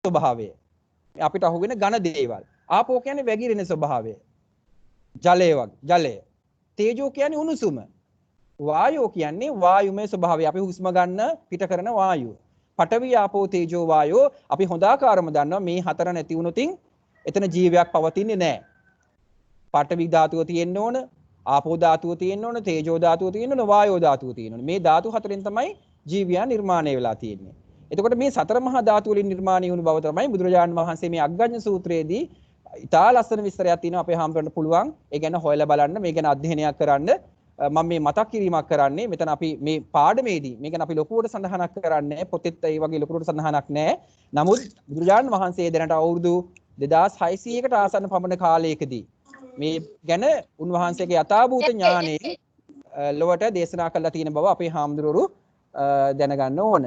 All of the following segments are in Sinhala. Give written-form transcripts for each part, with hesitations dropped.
ස්වභාවය. අපිට අහුවෙන ඝන දේවල්. ආපෝ කියන්නේ වැగిරෙන ස්වභාවය. ජලය. තේජෝ කියන්නේ උණුසුම. වායෝ කියන්නේ වායුමය ස්වභාවය. අපි හුස්ම ගන්න පිට කරන වායුව. පඨවි ආපෝ තේජෝ වායෝ අපි හොඳාකාරම දන්නවා මේ හතර නැති වුණොතින් එතන ජීවයක් පවතින්නේ නැහැ. පඨවි ධාතුව තියෙන්න ඕන, ආපෝ ධාතුව තියෙන්න ඕන, තේජෝ ධාතුව තියෙන්න ඕන, වායෝ ධාතුව තියෙන්න ඕන. මේ ධාතු හතරෙන් තමයි ජීවයා නිර්මාණය වෙලා තියෙන්නේ. එතකොට මේ සතර මහා ධාතු වලින් නිර්මාණය වුණු බව තමයි බුදුරජාණන් වහන්සේ මේ අග්ගඤ්ඤ සූත්‍රයේදී ඉතා ලස්සන විස්තරයක් තියෙනවා. අපේ හාමුදුරන්ට පුළුවන් ඒ ගැන හොයලා බලන්න, මේ ගැන අධ්‍යයනයක් කරන්න. මම මේ මතක් කිරීමක් කරන්නේ මෙතන අපි මේ පාඩමේදී මේ ගැන අපි ලොකුවට සඳහනක් කරන්නේ පොතෙත් ඒ වගේ ලොකුවට සඳහනක් නැහැ. නමුත් බුදුරජාණන් වහන්සේ දැනට අවුරුදු 2600කට ආසන්න පමණ කාලයකදී මේ ගැන උන්වහන්සේගේ යථාභූත ඥානෙ ලොවට දේශනා කළා තියෙන බව අපේ හාමුදුරුවෝ දැනගන්න ඕන.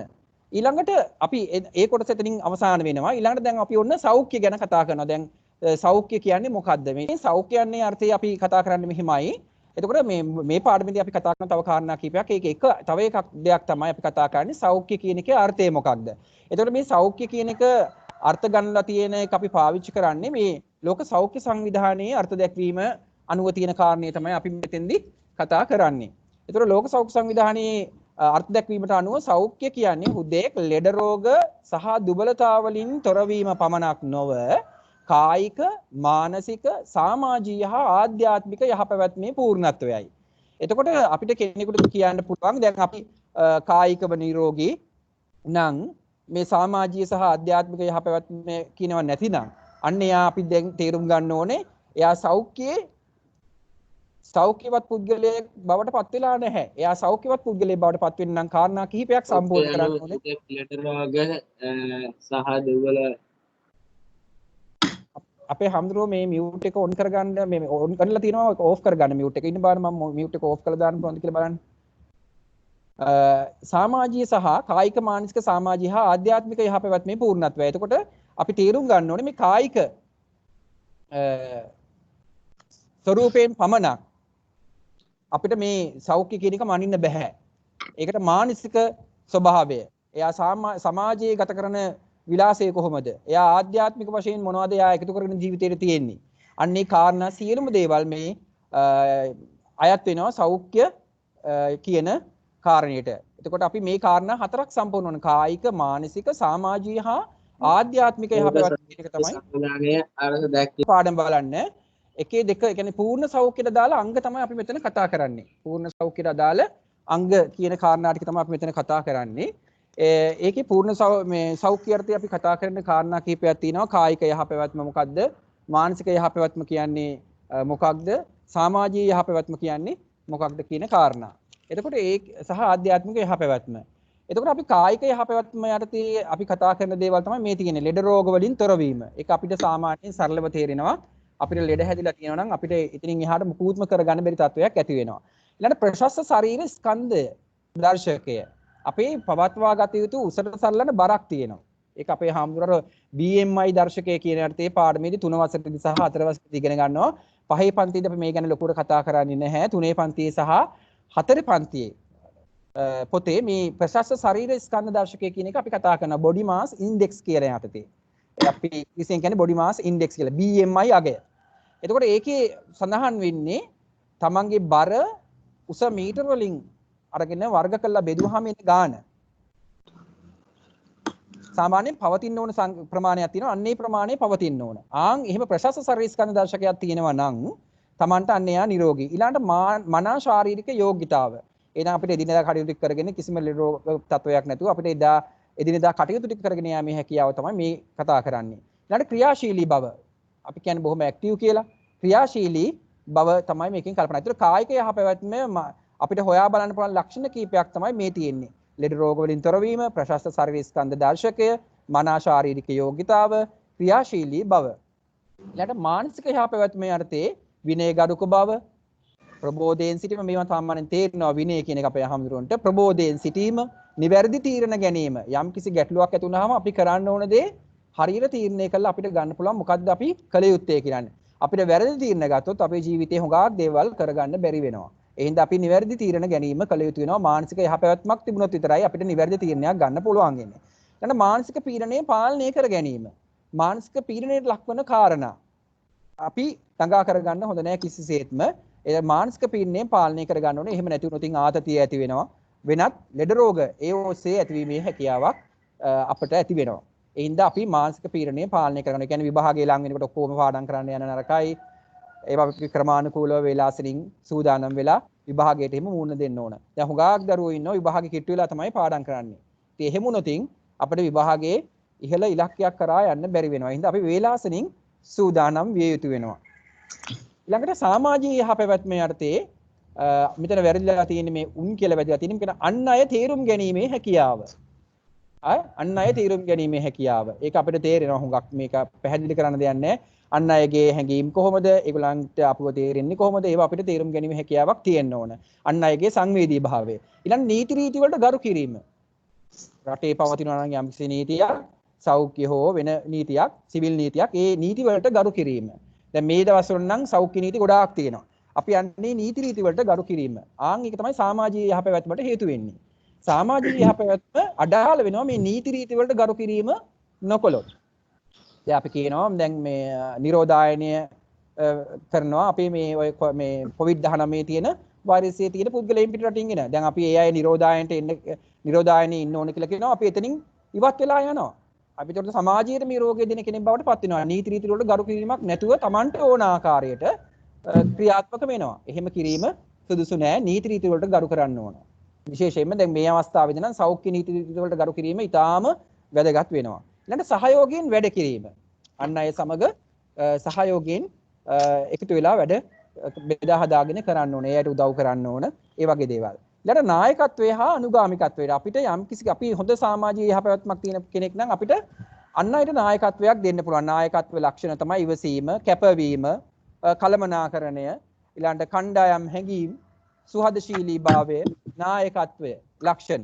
ඊළඟට අපි ඒ කොටස එතනින් අවසන් වෙනවා. ඊළඟට දැන් අපි ඔන්න සෞඛ්‍ය ගැන කතා කරනවා. දැන් සෞඛ්‍ය කියන්නේ මොකද්ද? මේ සෞඛ්‍ය කියන්නේ අර්ථය අපි කතා කරන්නේ මෙහිමයි. එතකොට මේ පාඩමේදී අපි කතා කරන තව කාරණා කීපයක්. ඒක තව එකක් දෙයක් තමයි අපි කතා කරන්නේ සෞඛ්‍ය කියන එකේ අර්ථය මොකක්ද? එතකොට මේ සෞඛ්‍ය කියන එක අර්ථ ගන්නලා තියෙන එක අපි පාවිච්චි කරන්නේ මේ ලෝක සෞඛ්‍ය සංවිධානයේ අර්ථ දැක්වීම අනුව තියෙන කාරණේ තමයි අපි මෙතෙන්දී කතා කරන්නේ. එතකොට ලෝක සෞඛ්‍ය සංවිධානයේ අර්ථ දැක්වීමට අනුව සෞඛ්‍ය කියන්නේ හුදෙක් ලෙඩ රෝග සහ දුබලතා වලින් තොරවීම පමණක් නොව කායික, මානසික, සමාජීය හා ආධ්‍යාත්මික යහපැවැත්මේ පූර්ණත්වයයි. එතකොට අපිට කෙනෙකුට කියන්න පුළුවන් දැන් අපි කායිකව නිරෝගී නම් මේ සමාජීය සහ ආධ්‍යාත්මික යහපැවැත්ම කියනවා නැතිනම් අන්න එයා අපි දැන් තේරුම් ගන්න ඕනේ එයා සෞඛ්‍යවත් පුද්ගලයෙක් බවට පත් වෙලා නැහැ. එයා සෞඛ්‍යවත් පුද්ගලයෙක් බවට පත් වෙන්න නම් කාරණා කිහිපයක් සම්පූර්ණ කරන්න ඕනේ. ලෙඩ රෝග සහ දුර්වල අපේ හම්දුරෝ මේ මියුට් එක ඔන් කරගන්න මේ ඔන් කරලා තියෙනවා ඕෆ් කරගන්න මියුට් එක ඉන්න බලන්න මම මියුට් එක ඕෆ් කරලා දාන්න පුළුවන්ද කියලා බලන්න. සමාජීය සහ කායික මානසික සමාජීය හා ආධ්‍යාත්මික යහපැවැත්මේ පූර්ණත්වය. එතකොට අපි තේරුම් ගන්න ඕනේ මේ කායික ස්වරූපයෙන් පමණක් අපිට මේ සෞඛ්‍ය කියන එක මනින්න බෑ. ඒකට මානසික ස්වභාවය. එයා සමාජයේ ගත කරන විලාසය කොහොමද? එයා ආධ්‍යාත්මික වශයෙන් මොනවද එයා එකතු කරගෙන ජීවිතේට තියෙන්නේ? අන්න ඒ කාරණා සියලුම දේවල් මේ අයත් වෙනවා සෞඛ්‍ය කියන කාරණයට. එතකොට අපි මේ කාරණා හතරක් සම්පූර්ණ වන කායික, මානසික, සමාජීය හා ආධ්‍යාත්මික යහපැවැත්ම කියන එක තමයි සංවිධානයේ අර්ථ දැක්වීම. පාඩම් බලන්න. එකේ දෙක ඒ කියන්නේ පූර්ණ සෞඛ්‍යයට අදාළ අංග තමයි අපි මෙතන කතා කරන්නේ. පූර්ණ සෞඛ්‍යයට අදාළ අංග කියන කාරණා ටික තමයි අපි මෙතන කතා කරන්නේ. ඒකේ පූර්ණ මේ සෞඛ්‍ය අර්ථය අපි කතා කරන කාරණා කීපයක් තියෙනවා. කායික යහපැවැත්ම මොකද්ද? මානසික යහපැවැත්ම කියන්නේ මොකක්ද? සමාජීය යහපැවැත්ම කියන්නේ මොකක්ද කියන කාරණා. එතකොට ඒ සහ ආධ්‍යාත්මික යහපැවැත්ම. එතකොට අපි කායික යහපැවැත්ම යටතේ අපි කතා කරන දේවල් තමයි මේ තියෙන්නේ. ලෙඩ රෝග වලින් තොරවීම. ඒක අපිට සාමාන්‍යයෙන් සරලව තේරෙනවා. අපිට ලෙඩ හැදිලා තියෙනවා නම් අපිට ඉතින් එහාට මුකුත්ම කරගන්න බැරි තත්වයක් ඇති වෙනවා. ඊළඟ ප්‍රශස්ත ශරීර ස්කන්ධය දර්ශකය. අපේ පවත්වා ගත යුතු උසට සරලන බරක් තියෙනවා. ඒක අපේ හාමුදුරුවෝ BMI දර්ශකය කියන අර්ථයේ පාඩමේදී 3 වසරේදී සහ 4 වසරේදී ඉගෙන ගන්නවා. 5 පන්තියේදී අපි මේ ගැන ලොකුවට කතා කරන්නේ නැහැ. 3 පන්තියේ සහ 4 පන්තියේ පොතේ මේ ප්‍රශස්ත ශරීර ස්කන්ධ දර්ශකය කියන එක අපි කතා කරනවා බොඩි මාස් ඉන්ඩෙක්ස් කියන යටතේ. අපි ඉතින් කියන්නේ බොඩි මාස් ඉන්ඩෙක්ස් කියලා BMI අගය. එතකොට ඒකේ සඳහන් වෙන්නේ තමන්ගේ බර උස මීටර වලින් අරගෙන වර්ග කරලා බෙදුවාම එන ගාන. සාමාන්‍යයෙන් පවතින ඕන ප්‍රමාණයක් තියෙනවා. අන්න ඒ ප්‍රමාණය පවතින ඕන. එහෙම ප්‍රශස්ත ශරීර ස්කන්ධ දර්ශකයක් තියෙනවා නම් තමන්ට අන්න එයා නිරෝගී. ඊළඟට මනා ශාරීරික යෝග්‍යතාව. එහෙනම් අපිට එදිනෙදා කටයුතු කරගෙන කිසිම රෝග තත්වයක් නැතුව අපිට එදිනෙදා කටයුතු ටික කරගෙන යාමේ හැකියාව තමයි මේ කතා කරන්නේ. ඊළඟට ක්‍රියාශීලී බව. අපි කියන්නේ බොහොම ඇක්ටිව් කියලා. ක්‍රියාශීලී බව තමයි මේකෙන් කල්පනා. ඒතර කායික යහපැවැත්ම අපිට හොයා බලන්න පුළුවන් ලක්ෂණ කීපයක් තමයි මේ තියෙන්නේ. ලෙඩ රෝග වලින් තොරවීම, ප්‍රශස්ත ශරීර ස්කන්ධ දර්ශකය, මනා ශාරීරික යෝග්‍යතාව, ක්‍රියාශීලී බව. ඊළඟට මානසික යහපැවැත්ම යටතේ විනයගරුක බව, ප්‍රබෝධයෙන් සිටීම. මේවා සාමාන්‍යයෙන් තේරෙනවා විනය කියන එක අපේ හඳුරන්නට. ප්‍රබෝධයෙන් සිටීම, නිවැරදි තීරණ ගැනීම. යම් කිසි ගැටලුවක් ඇති වුනහම අපි කරන්න ඕන දේ හරියට තීරණය කළා අපිට ගන්න පුළුවන් මොකද්ද අපි කළ යුත්තේ කියන්නේ. අපිට වැරදි තීරණ ගත්තොත් අපේ ජීවිතේ හොඟක් දේවල් කරගන්න බැරි වෙනවා. ඒ හින්දා අපි නිවැරදි තීරණ ගැනීම කළ යුතු වෙනවා. මානසික යහපැවැත්මක් තිබුණොත් විතරයි අපිට නිවැරදි තීරණයක් ගන්න පුළුවන් වෙන්නේ. ඊළඟ මානසික පීඩනය පාලනය කර ගැනීම. මානසික පීඩනයට ලක්වන කාරණා අපි ළඟා කරගන්න හොඳ නැහැ කිසිසේත්ම. ඒ මානසික පීඩනය පාලනය කරගන්න ඕනේ. එහෙම නැති වුණොත් ආතතිය ඇති වෙනවා. වෙනත් ලෙඩ රෝග ඒ ඔස්සේ ඇතිවීමේ හැකියාවක් අපට ඇති වෙනවා. ඒ හින්දා අපි මානසික පීඩනය පාලනය කරගන්න. ඒ කියන්නේ විභාගයේ ලඟ වෙනකොට ඔක්කොම පාඩම් කරන්න යන නරකයි. ඒවා අපි ක්‍රමානුකූලව වේලාසනින් සූදානම් වෙලා විභාගයට එහෙම මුහුණ දෙන්න ඕන. දැන් හුඟක් දරුවෝ ඉන්නවා විභාගෙ කිට්ටු වෙලා තමයි පාඩම් කරන්නේ. ඉතින් එහෙම වුණොතින් අපිට විභාගයේ ඉහළ ඉලක්කයක් කරා යන්න බැරි වෙනවා. ඒ හින්දා අපි වේලාසනින් සූදානම් විය යුතු වෙනවා. ඊළඟට සමාජීය යහපැවැත්ම යටතේ මෙතන වැරදිලා තියෙන්නේ මේ උන් කියලා වැදලා තියෙන්නේ මෙතන අන් අය තේරුම් ගැනීමේ හැකියාව. අන් අය තේරුම් ගැනීමේ හැකියාව. ඒක අපිට තේරෙනවා හුඟක් මේක පැහැදිලි කරන්න දෙයක් නැහැ. අන් අයගේ හැඟීම් කොහොමද? ඒගොල්ලන්ට අපව තේරෙන්නේ කොහොමද? ඒවා අපිට තේරුම් ගැනීමේ හැකියාවක් තියෙන්න ඕන. අන් අයගේ සංවේදී භාවය. ඊළඟ නීති රීති වලට ගරු කිරීම. රටේ පවතිනවා නම් යම්කිසි නීතියක්, සෞඛ්‍ය හෝ වෙන නීතියක්, සිවිල් නීතියක්, ඒ නීති වලට ගරු කිරීම. දැන් මේ දවස්වල නම් සෞඛ්‍ය නීති ගොඩාක් තියෙනවා. අපි යන්නේ නීති රීති වලට ගරු කිරීම. ඒක තමයි සමාජීය යහපැවැත්මට හේතු වෙන්නේ. සමාජීය යහපැවැත්ම අඩාල වෙනවා මේ නීති රීති වලට ගරු කිරීම නොකළොත්. දැන් අපි කියනවා දැන් මේ නිරෝධායනය කරනවා අපි මේ COVID-19 තියෙන වෛරසයේ තියෙන පුද්ගලයන් පිට රටින් එන. දැන් අපි ඒ අය නිරෝධායනයේ ඉන්න ඕන කියලා කියනවා. අපි එතනින් ඉවත් වෙලා යනවා. අපි ඒකට සමාජයේ මේ රෝගය දෙන කෙනෙක් බවට පත් වෙනවා. නීති රීති වලට ගරු කිරීමක් නැතුව Tamanට ඕන ආකාරයට ක්‍රියාත්මක වෙනවා. එහෙම කිරීම සුදුසු නෑ. නීති රීති වලට ගරු කරන්න ඕන. විශේෂයෙන්ම දැන් මේ අවස්ථාවේදී නම් සෞඛ්‍ය නීති රීති වලට ගරු කිරීම ඉතාම වැදගත් වෙනවා. ඊළඟට සහයෝගයෙන් වැඩ කිරීම. අන් අය සමග සහයෝගයෙන් එකතු වෙලා වැඩ බෙදා හදාගෙන කරන්න ඕනේ. එයාට උදව් කරන්න ඕන. ඒ වගේ දේවල්. ඊළඟට නායකත්වය හා අනුගාමිකත්වය. අපිට අපි හොඳ සමාජීය යහපැවැත්මක් තියෙන කෙනෙක් නම් අපිට අන් අයට නායකත්වයක් දෙන්න පුළුවන්. නායකත්ව ලක්ෂණ තමයි ඉවසීම, කැපවීම, කළමනාකරණය, ඊළඟට කණ්ඩායම් හැඟීම්, සුහදශීලී භාවය, නායකත්වය ලක්ෂණ.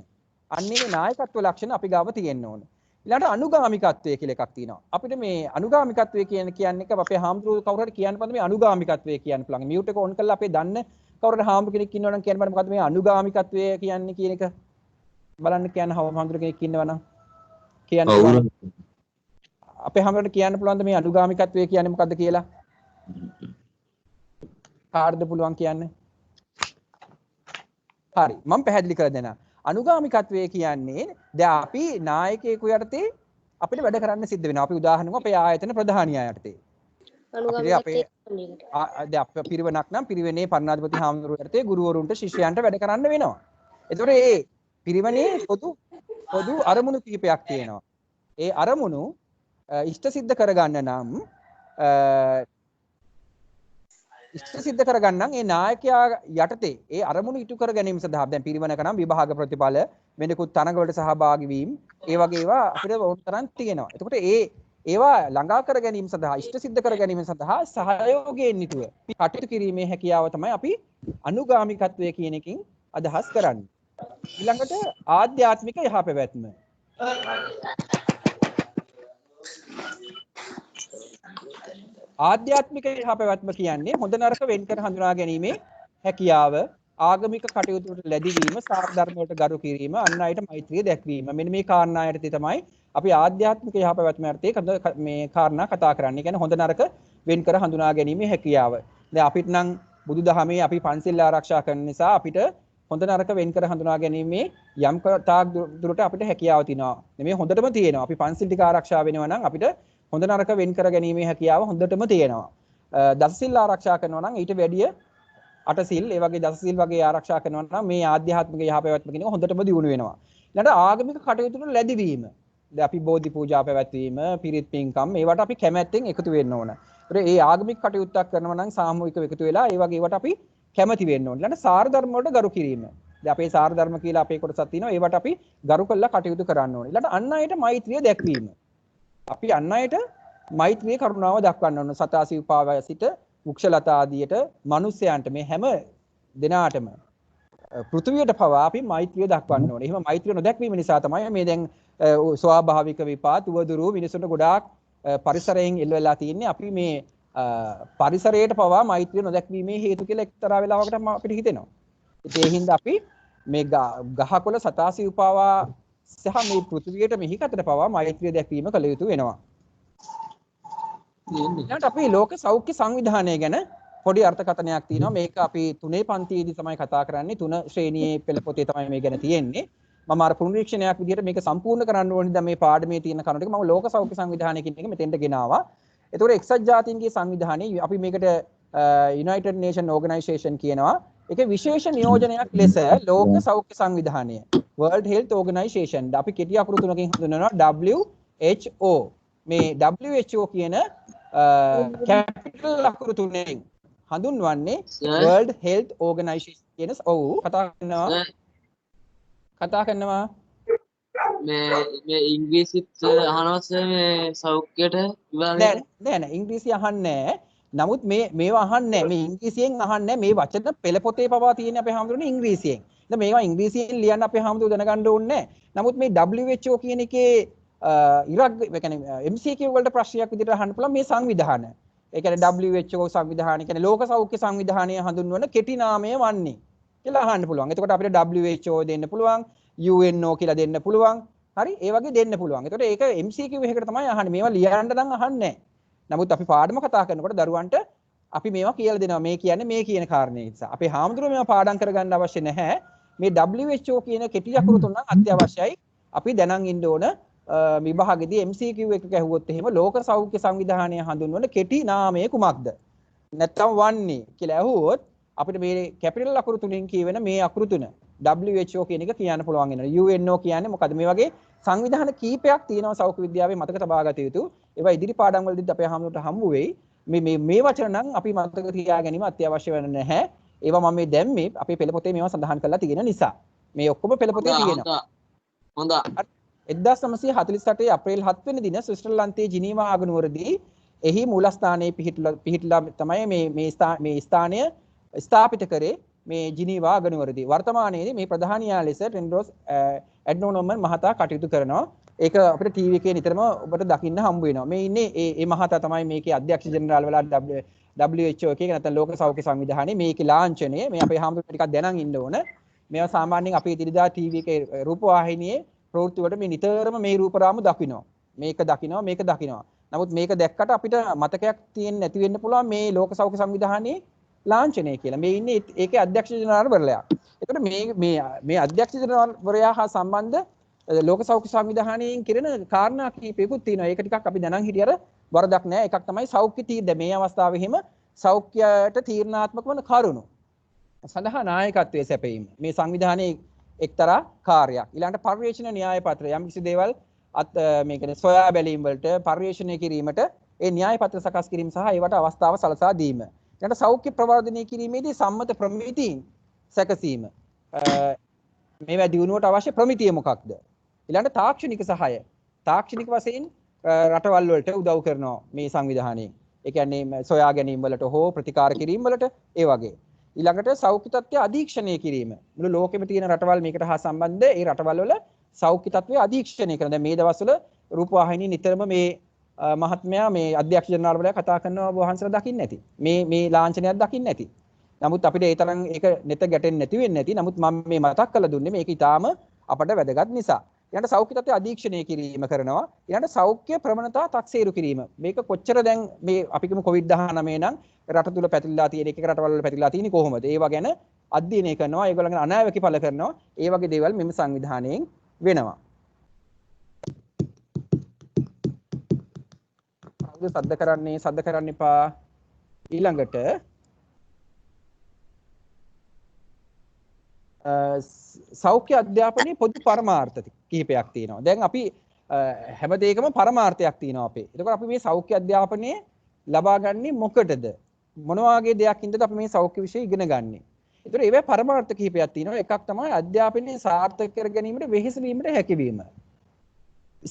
අන්නේ නායකත්ව ලක්ෂණ අපි ගාව තියෙන්න ඕන. ඊළඟට අනුගාමිකත්වය කියලා එකක් තියෙනවා. අපිට මේ අනුගාමිකත්වය කියන්නේ එක අපේ හාමුදුරුවෝ කවුරු හරි කියන්න පුළුවන් මේ අනුගාමිකත්වය කියන්න පුළුවන්. මියුට් එක ඔන් කරලා අපේ දන්න කවුරුහරි හාමුදුරුවෝ කෙනෙක් ඉන්නවා නම් කියන්න බෑ මොකද්ද මේ අනුගාමිකත්වය කියන්නේ කියන එක බලන්න කියන්න හාමුදුරුවෝ කෙනෙක් ඉන්නවා නම් කියන්න පුළුවන්. අපේ හාමුදුරුවන්ට කියන්න පුළුවන්ද මේ අනුගාමිකත්වය කියන්නේ මොකද්ද කියලා? කාටද පුළුවන් කියන්න? හරි මම පැහැදිලි කරලා දෙනවා. අනුගාමිකත්වය කියන්නේ දැන් අපි නායකයෙකු යටතේ අපිට වැඩ කරන්න සිද්ධ වෙනවා. අපි උදාහරණයක් අපේ ආයතන ප්‍රධානියා යටතේ. අපේ දැන් පිරිවෙනක් නම් පිරිවෙනේ පරණාධිපති හාමුදුරුවෝ යටතේ ගුරුවරුන්ට ශිෂ්‍යයන්ට වැඩ කරන්න වෙනවා. ඒතකොට මේ පිරිවෙනේ පොදු අරමුණු කිහිපයක් තියෙනවා. ඒ අරමුණු ඉෂ්ට සිද්ධ කරගන්න නම් ඉෂ්ට සිද්ධ කරගන්න ඒ නායකයා යටතේ ඒ අරමුණු ඉටු කර ගැනීම සඳහා දැන් පිරිවෙනක නම් විභාග ප්‍රතිඵල වෙනකුත් තරඟවලට සහභාගී වීම ඒ වගේ ඒවා අපිට ඕන තරම් තියෙනවා. එතකොට ඒවා ළඟා කර ගැනීම සඳහා ඉෂ්ට සිද්ධ කර ගැනීම සඳහා සහයෝගයෙන් යුතුව කටයුතු කිරීමේ හැකියාව තමයි අපි අනුගාමිකත්වය කියන එකකින් අදහස් කරන්නේ. ඊළඟට ආධ්‍යාත්මික යහපැවැත්ම. ආධ්‍යාත්මික යහපැවැත්ම කියන්නේ හොඳ නරක වෙන් කර හඳුනා ගැනීමේ හැකියාව, ආගමික කටයුතු වලට ලැබීම, සාර ධර්ම වලට ගරු කිරීම, අන් අයට මෛත්‍රිය දැක්වීම. මෙන්න මේ කාරණා යටතේ තමයි අපි ආධ්‍යාත්මික යහපැවැත්ම යටතේ මේ කාරණා කතා කරන්නේ. කියන්නේ හොඳ නරක වෙන් කර හඳුනා ගැනීමේ හැකියාව. දැන් අපිට නම් බුදුදහමේ අපි පන්සිල් ආරක්ෂා කරන නිසා අපිට හොඳ නරක වෙන් කර හඳුනා ගැනීමේ යම් තාක් දුරට අපිට හැකියාව තියෙනවා. නෙමෙයි හොඳටම තියෙනවා. අපි පන්සිල් ටික ආරක්ෂා වෙනවා නම් අපිට හොඳ නරක වෙන් කර ගැනීමේ හැකියාව හොඳටම තියෙනවා. දසසිල් ආරක්ෂා කරනවා නම් ඊට වැඩිය අටසිල් ඒ වගේ දසසිල් වගේ ආරක්ෂා කරනවා නම් මේ ආධ්‍යාත්මික යහපැවැත්ම කියන එක හොඳටම දියුණු වෙනවා. ඊළඟට ආගමික කටයුතු වල ලැබීම. දැන් අපි බෝධි පූජා පැවැත්වීම, පිරිත් පින්කම් ඒවට අපි කැමැත්තෙන් එකතු වෙන්න ඕන. ඒ ආගමික කටයුත්තක් කරනවා නම් සාමූහිකව එකතු වෙලා ඒ වගේ ඒවට අපි කැමැති වෙන්න ඕන. ඊළඟට සාර ධර්ම වලට ගරු කිරීම. දැන් අපේ සාර ධර්ම කියලා අපේ කොටසක් තියෙනවා. ඒවට අපි ගරු කරලා කටයුතු කරන්න ඕන. ඊළඟට අන් අයට මෛත්‍රිය දැක්වීම. අපි අන් අයට මෛත්‍රිය කරුණාව දක්වන්න ඕන. සතා සිව්පාවය සිට වෘක්ෂලතා ආදියට මිනිස්යන්ට මේ හැම දෙනාටම පෘථිවියට පවා අපි මෛත්‍රිය දක්වන්න ඕනේ. එහෙම මෛත්‍රිය නොදැක්වීම නිසා තමයි මේ දැන් ස්වාභාවික විපාත උවදුරු මිනිසුන්ට ගොඩාක් පරිසරයෙන් එල්ල වෙලා තියෙන්නේ. අපි මේ පරිසරයට පවා මෛත්‍රිය නොදැක්වීමේ හේතු කියලා එක්තරා වෙලාවකට අපිට හිතෙනවා. ඒ හින්දා අපි මේ ගහකොළ සතා සිව්පාවා සහ මේ පෘථිවියට මෙහිකතට පවා මෛත්‍රිය දැක්වීම කළ යුතු වෙනවා. ඊට අපි ලෝක සෞඛ්‍ය සංවිධානය ගැන පොඩි අර්ථකථනයක් තියෙනවා. මේක අපි 3 පන්තියේදී තමයි කතා කරන්නේ. 3 ශ්‍රේණියේ පෙළ පොතේ තමයි මේ ගැන තියෙන්නේ. මම අර පුනරීක්ෂණයක් විදිහට මේක සම්පූර්ණ කරන්න ඕනේ. දැන් මේ පාඩමේ තියෙන කරුණු ටික මම ලෝක සෞඛ්‍ය සංවිධානය කියන එක මෙතෙන්ට ගෙනාවා. ඒතකොට එක්සත් ජාතීන්ගේ සංවිධානයේ අපි මේකට United Nation Organization කියනවා. ඒකේ විශේෂ නියෝජනයක් ලෙස ලෝක සෞඛ්‍ය සංවිධානය World Health Organization අපි කෙටි අකුරු තුනකින් හඳුන්වනවා WHO. මේ WHO කියන කැපිටල් අකුරු තුනෙන් හඳුන්වන්නේ World Health Organization කියන කතා කරනවා මේ ඉංග්‍රීසිත් අහනවද මේ සෞඛ්‍යයට නෑ ඉංග්‍රීසි අහන්නේ නමුත් මේවා අහන්නේ මේ ඉංග්‍රීසියෙන් අහන්නේ මේ වචන පෙළ පොතේ පවා තියෙන අපේ හැමෝටම ඉංග්‍රීසියෙන්. දැන් මේවා ඉංග්‍රීසියෙන් ලියන්න අපේ හැමෝටම දැනගන්න ඕනේ නමුත් මේ WHO කියන එකේ ඒ කියන්නේ MCQ වලට ප්‍රශ්නයක් විදිහට අහන්න පුළුවන් මේ සංවිධාන. ඒ කියන්නේ WHO සංවිධානය කියන්නේ ලෝක සෞඛ්‍ය සංවිධානය හඳුන්වන කෙටි නාමය වන්නේ කියලා අහන්න පුළුවන්. එතකොට අපිට WHO දෙන්න පුළුවන්, UNO කියලා දෙන්න පුළුවන්. හරි? ඒ වගේ දෙන්න පුළුවන්. එතකොට ඒක MCQ එකකට තමයි අහන්නේ. මේවා ලියන්න නම් අහන්නේ නමුත් අපි පාඩම කතා කරනකොට දරුවන්ට අපි මේවා කියලා දෙනවා. මේ කියන්නේ මේ කියන කාරණේ නිසා. අපේ හාමුදුරුවෝ මේවා පාඩම් කරගන්න අවශ්‍ය නැහැ. මේ WHO කියන කෙටි අකුරු තුන අත්‍යවශ්‍යයි. අපි දැනන් ඉන්න ඕන විභාගෙදී MCQ එකක ඇහුවොත් එහෙම ලෝක සෞඛ්‍ය සංවිධානය හඳුන්වන කෙටි නාමය කුමක්ද? නැත්නම් වන්නේ කියලා ඇහුවොත් අපිට මේ කැපිටල් අකුරු තුنين කියවෙන මේ අකුරු තුන WHO කියන එක කියන්න පුළුවන් වෙනවා. UNO කියන්නේ මොකද? මේ වගේ සංවිධාන කීපයක් තියෙනවා සෞඛ්‍ය විද්‍යාවේ මතක තබා ගත යුතු. ඒවා ඉදිරි පාඩම් වලදීත් අපේ හැමෝටම හම්බ වෙයි. මේ වචන නම් අපි මතක තියා ගැනීම අත්‍යවශ්‍ය වෙන නැහැ. ඒවා මම මේ දැම්මේ අපේ පෙළ පොතේ මේවා සඳහන් කරලා තියෙන නිසා. මේ ඔක්කොම පෙළ පොතේ තියෙනවා. හොඳයි. 1948 අප්‍රේල් 7 වෙනි දින ස්විට්සර්ලන්තයේ ජිනීවා ආගනුවරදී එහි මූලස්ථානයේ පිහිටලා තමයි මේ ස්ථානය ස්ථාපිත කරේ මේ ජිනීවා ආගනුවරදී. වර්තමානයේදී මේ ප්‍රධානියා ලෙස ටෙන්ඩ්‍රොස් ඇඩ්නෝනොමන් මහතා කටයුතු කරනවා. ඒක අපිට ටීවී එකේ නිතරම ඔබට දකින්න හම්බ වෙනවා. මේ ඉන්නේ ඒ මහතා තමයි මේකේ අධ්‍යක්ෂ ජෙනරාල් වෙලා WHO එකේ නැත්නම් ලෝක සෞඛ්‍ය සංවිධානයේ මේකේ ලාංඡනය. මේ අපේ හැමෝටම ටිකක් දැනන් ඉන්න ඕන. මේවා සාමාන්‍යයෙන් අපේ ඉදිරිදා ටීවී එකේ රූපවාහිනියේ ප්‍රවෘත්ති වලට මේ නිතරම මේ රූපරාම දකිනවා. මේක දකිනවා. නමුත් මේක දැක්කට අපිට මතකයක් තියෙන්නේ නැති වෙන්න පුළුවන් මේ ලෝක සෞඛ්‍ය සංවිධානයේ ලාංඡනය කියලා. මේ ඉන්නේ ඒකේ අධ්‍යක්ෂ ජනරාල්වරයා. ඒකට මේ අධ්‍යක්ෂ ජනරාල්වරයා හා සම්බන්ධ ලෝක සෞඛ්‍ය සංවිධානයෙන් කෙරෙන කාරණා කීපයකුත් තියෙනවා. ඒක ටිකක් අපි දැනන් හිටියර වරදක් නැහැ. එකක් තමයි සෞඛ්‍ය තීරණ. මේ අවස්ථාවේ හිම සෞඛ්‍යයට තීරණාත්මක වන කරුණු සඳහා නායකත්වයේ සැපයීම. මේ සංවිධානයේ එක්තරා කාර්යයක්. ඊළඟට පර්යේෂණ න්‍යාය පත්‍රය. යම් කිසි දේවල් මේ කියන්නේ සොයා බැලීම් වලට පර්යේෂණය කිරීමට ඒ න්‍යාය පත්‍ර සකස් කිරීම සහ ඒවට අවස්ථාව සලසා දීම. ඊළඟට සෞඛ්‍ය ප්‍රවර්ධනය කිරීමේදී සම්මත ප්‍රමිතීන් සැකසීම. මේවා දිනුවට අවශ්‍ය ප්‍රමිතිය මොකක්ද? ඊළඟට තාක්ෂණික සහාය. තාක්ෂණික වශයෙන් රටවල් වලට උදව් කරනවා මේ සංවිධානයෙන්. ඒ කියන්නේ සොයා ගැනීම වලට හෝ ප්‍රතිකාර කිරීම වලට ඒ වගේ. ඊළඟට සෞඛ්‍ය තත්ත්වය අධීක්ෂණය කිරීම. මුළු ලෝකෙම තියෙන රටවල් මේකට හා සම්බන්ධ ඒ රටවල් වල සෞඛ්‍ය තත්ත්වය අධීක්ෂණය කරන. දැන් මේ දවස්වල රූපවාහිනිය නිතරම මේ මහත්මයා මේ අධ්‍යක්ෂ ජනරාල්වරයා කතා කරනවා වහන්සලා දකින්න නැති. මේ ලාංඡනයක් දකින්න නැති. නමුත් අපිට ඒ තරම් ඒක නෙත ගැටෙන්නේ නැති වෙන්නේ නැති. නමුත් මම මේ මතක් කරලා දුන්නේ මේක ඊටාම අපට වැදගත් නිසා. ඊළඟට සෞඛ්‍ය තත්ත්වය අධීක්ෂණය කිරීම කරනවා. ඊළඟට සෞඛ්‍ය ප්‍රවණතා තක්සේරු කිරීම. මේක කොච්චර දැන් මේ අපි කියමු COVID-19 නම් රට තුල පැතිරලා තියෙන එක රටවල් වල පැතිරලා තියෙන්නේ කොහොමද? ඒවා ගැන අධ්‍යයනය කරනවා. ඒගොල්ලන් ගැන අනාවැකි පළ කරනවා. ඒ වගේ දේවල් මෙම සංවිධානයෙන් වෙනවා. කවුද සද්ද කරන්න එපා. ඊළඟට සෞඛ්‍ය අධ්‍යාපනයේ පොදු පරමාර්ථ කිහිපයක් තියෙනවා. දැන් අපි හැම දෙයකම පරමාර්ථයක් තියෙනවා අපේ. එතකොට අපි මේ සෞඛ්‍ය අධ්‍යාපනයේ ලබා ගන්නේ මොකටද? මොන වගේ දෙයක් හින්දාද අපි මේ සෞඛ්‍ය විෂය ඉගෙන ගන්නෙ? ඒතර ඒවැ පරමාර්ථ කිහිපයක් තියෙනවා. එකක් තමයි අධ්‍යාපනයේ සාර්ථක කර ගැනීමට වෙහෙස වීමට හැකියවීම.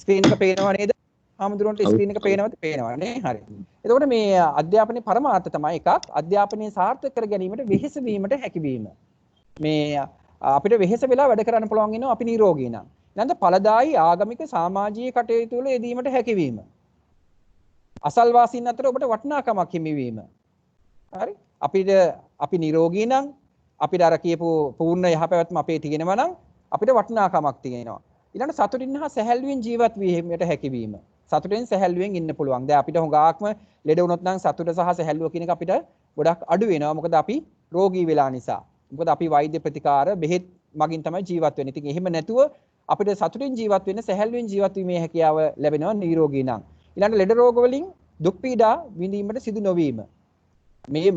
ස්ක්‍රීන් එක පේනවා නේද? ආමුදුරන්ට ස්ක්‍රීන් එක පේනවද? පේනවනේ. හරි. එතකොට මේ අධ්‍යාපනයේ පරමාර්ථ තමයි එකක් අධ්‍යාපනයේ සාර්ථක කර ගැනීමට වෙහෙස වීමට හැකියවීම. මේ අපිට වෙහෙස වෙලා වැඩ කරන්න පුළුවන් වෙනවා අපි නිරෝගී නම්. ඊළඟ ඵලදායී ආගමික සමාජීය කටයුතු වල යෙදීමට හැකියවීම. අසල්වාසීන් අතර ඔබට වටිනාකමක් හිමිවීම. හරි? අපි නිරෝගී නම් අපිට අර කියපු පූර්ණ යහපැවැත්ම අපේ තියෙනවා නම් අපිට වටිනාකමක් තියෙනවා. ඊළඟ සතුටින් හා සැහැල්ලුවෙන් ජීවත් වීමට හැකියවීම. සතුටෙන් සැහැල්ලුවෙන් ඉන්න පුළුවන්. දැන් අපිට හුඟාක්ම ලෙඩ වුණොත් නම් සතුට සහ සැහැල්ලුව කියන එක අපිට ගොඩක් අඩු වෙනවා. මොකද අපි රෝගී වෙලා නිසා. මොකද අපි වෛද්‍ය ප්‍රතිකාර බෙහෙත් මගින් තමයි ජීවත් වෙන්නේ. ඉතින් එහෙම නැතුව අපිට සතුටින් ජීවත් වෙන්න සැහැල්ලුවෙන් ජීවත් වීමේ හැකියාව ලැබෙනවා නිරෝගී නම්. ඊළඟ ලෙඩ රෝග වලින් දුක් පීඩා විඳීමට සිදු නොවීම.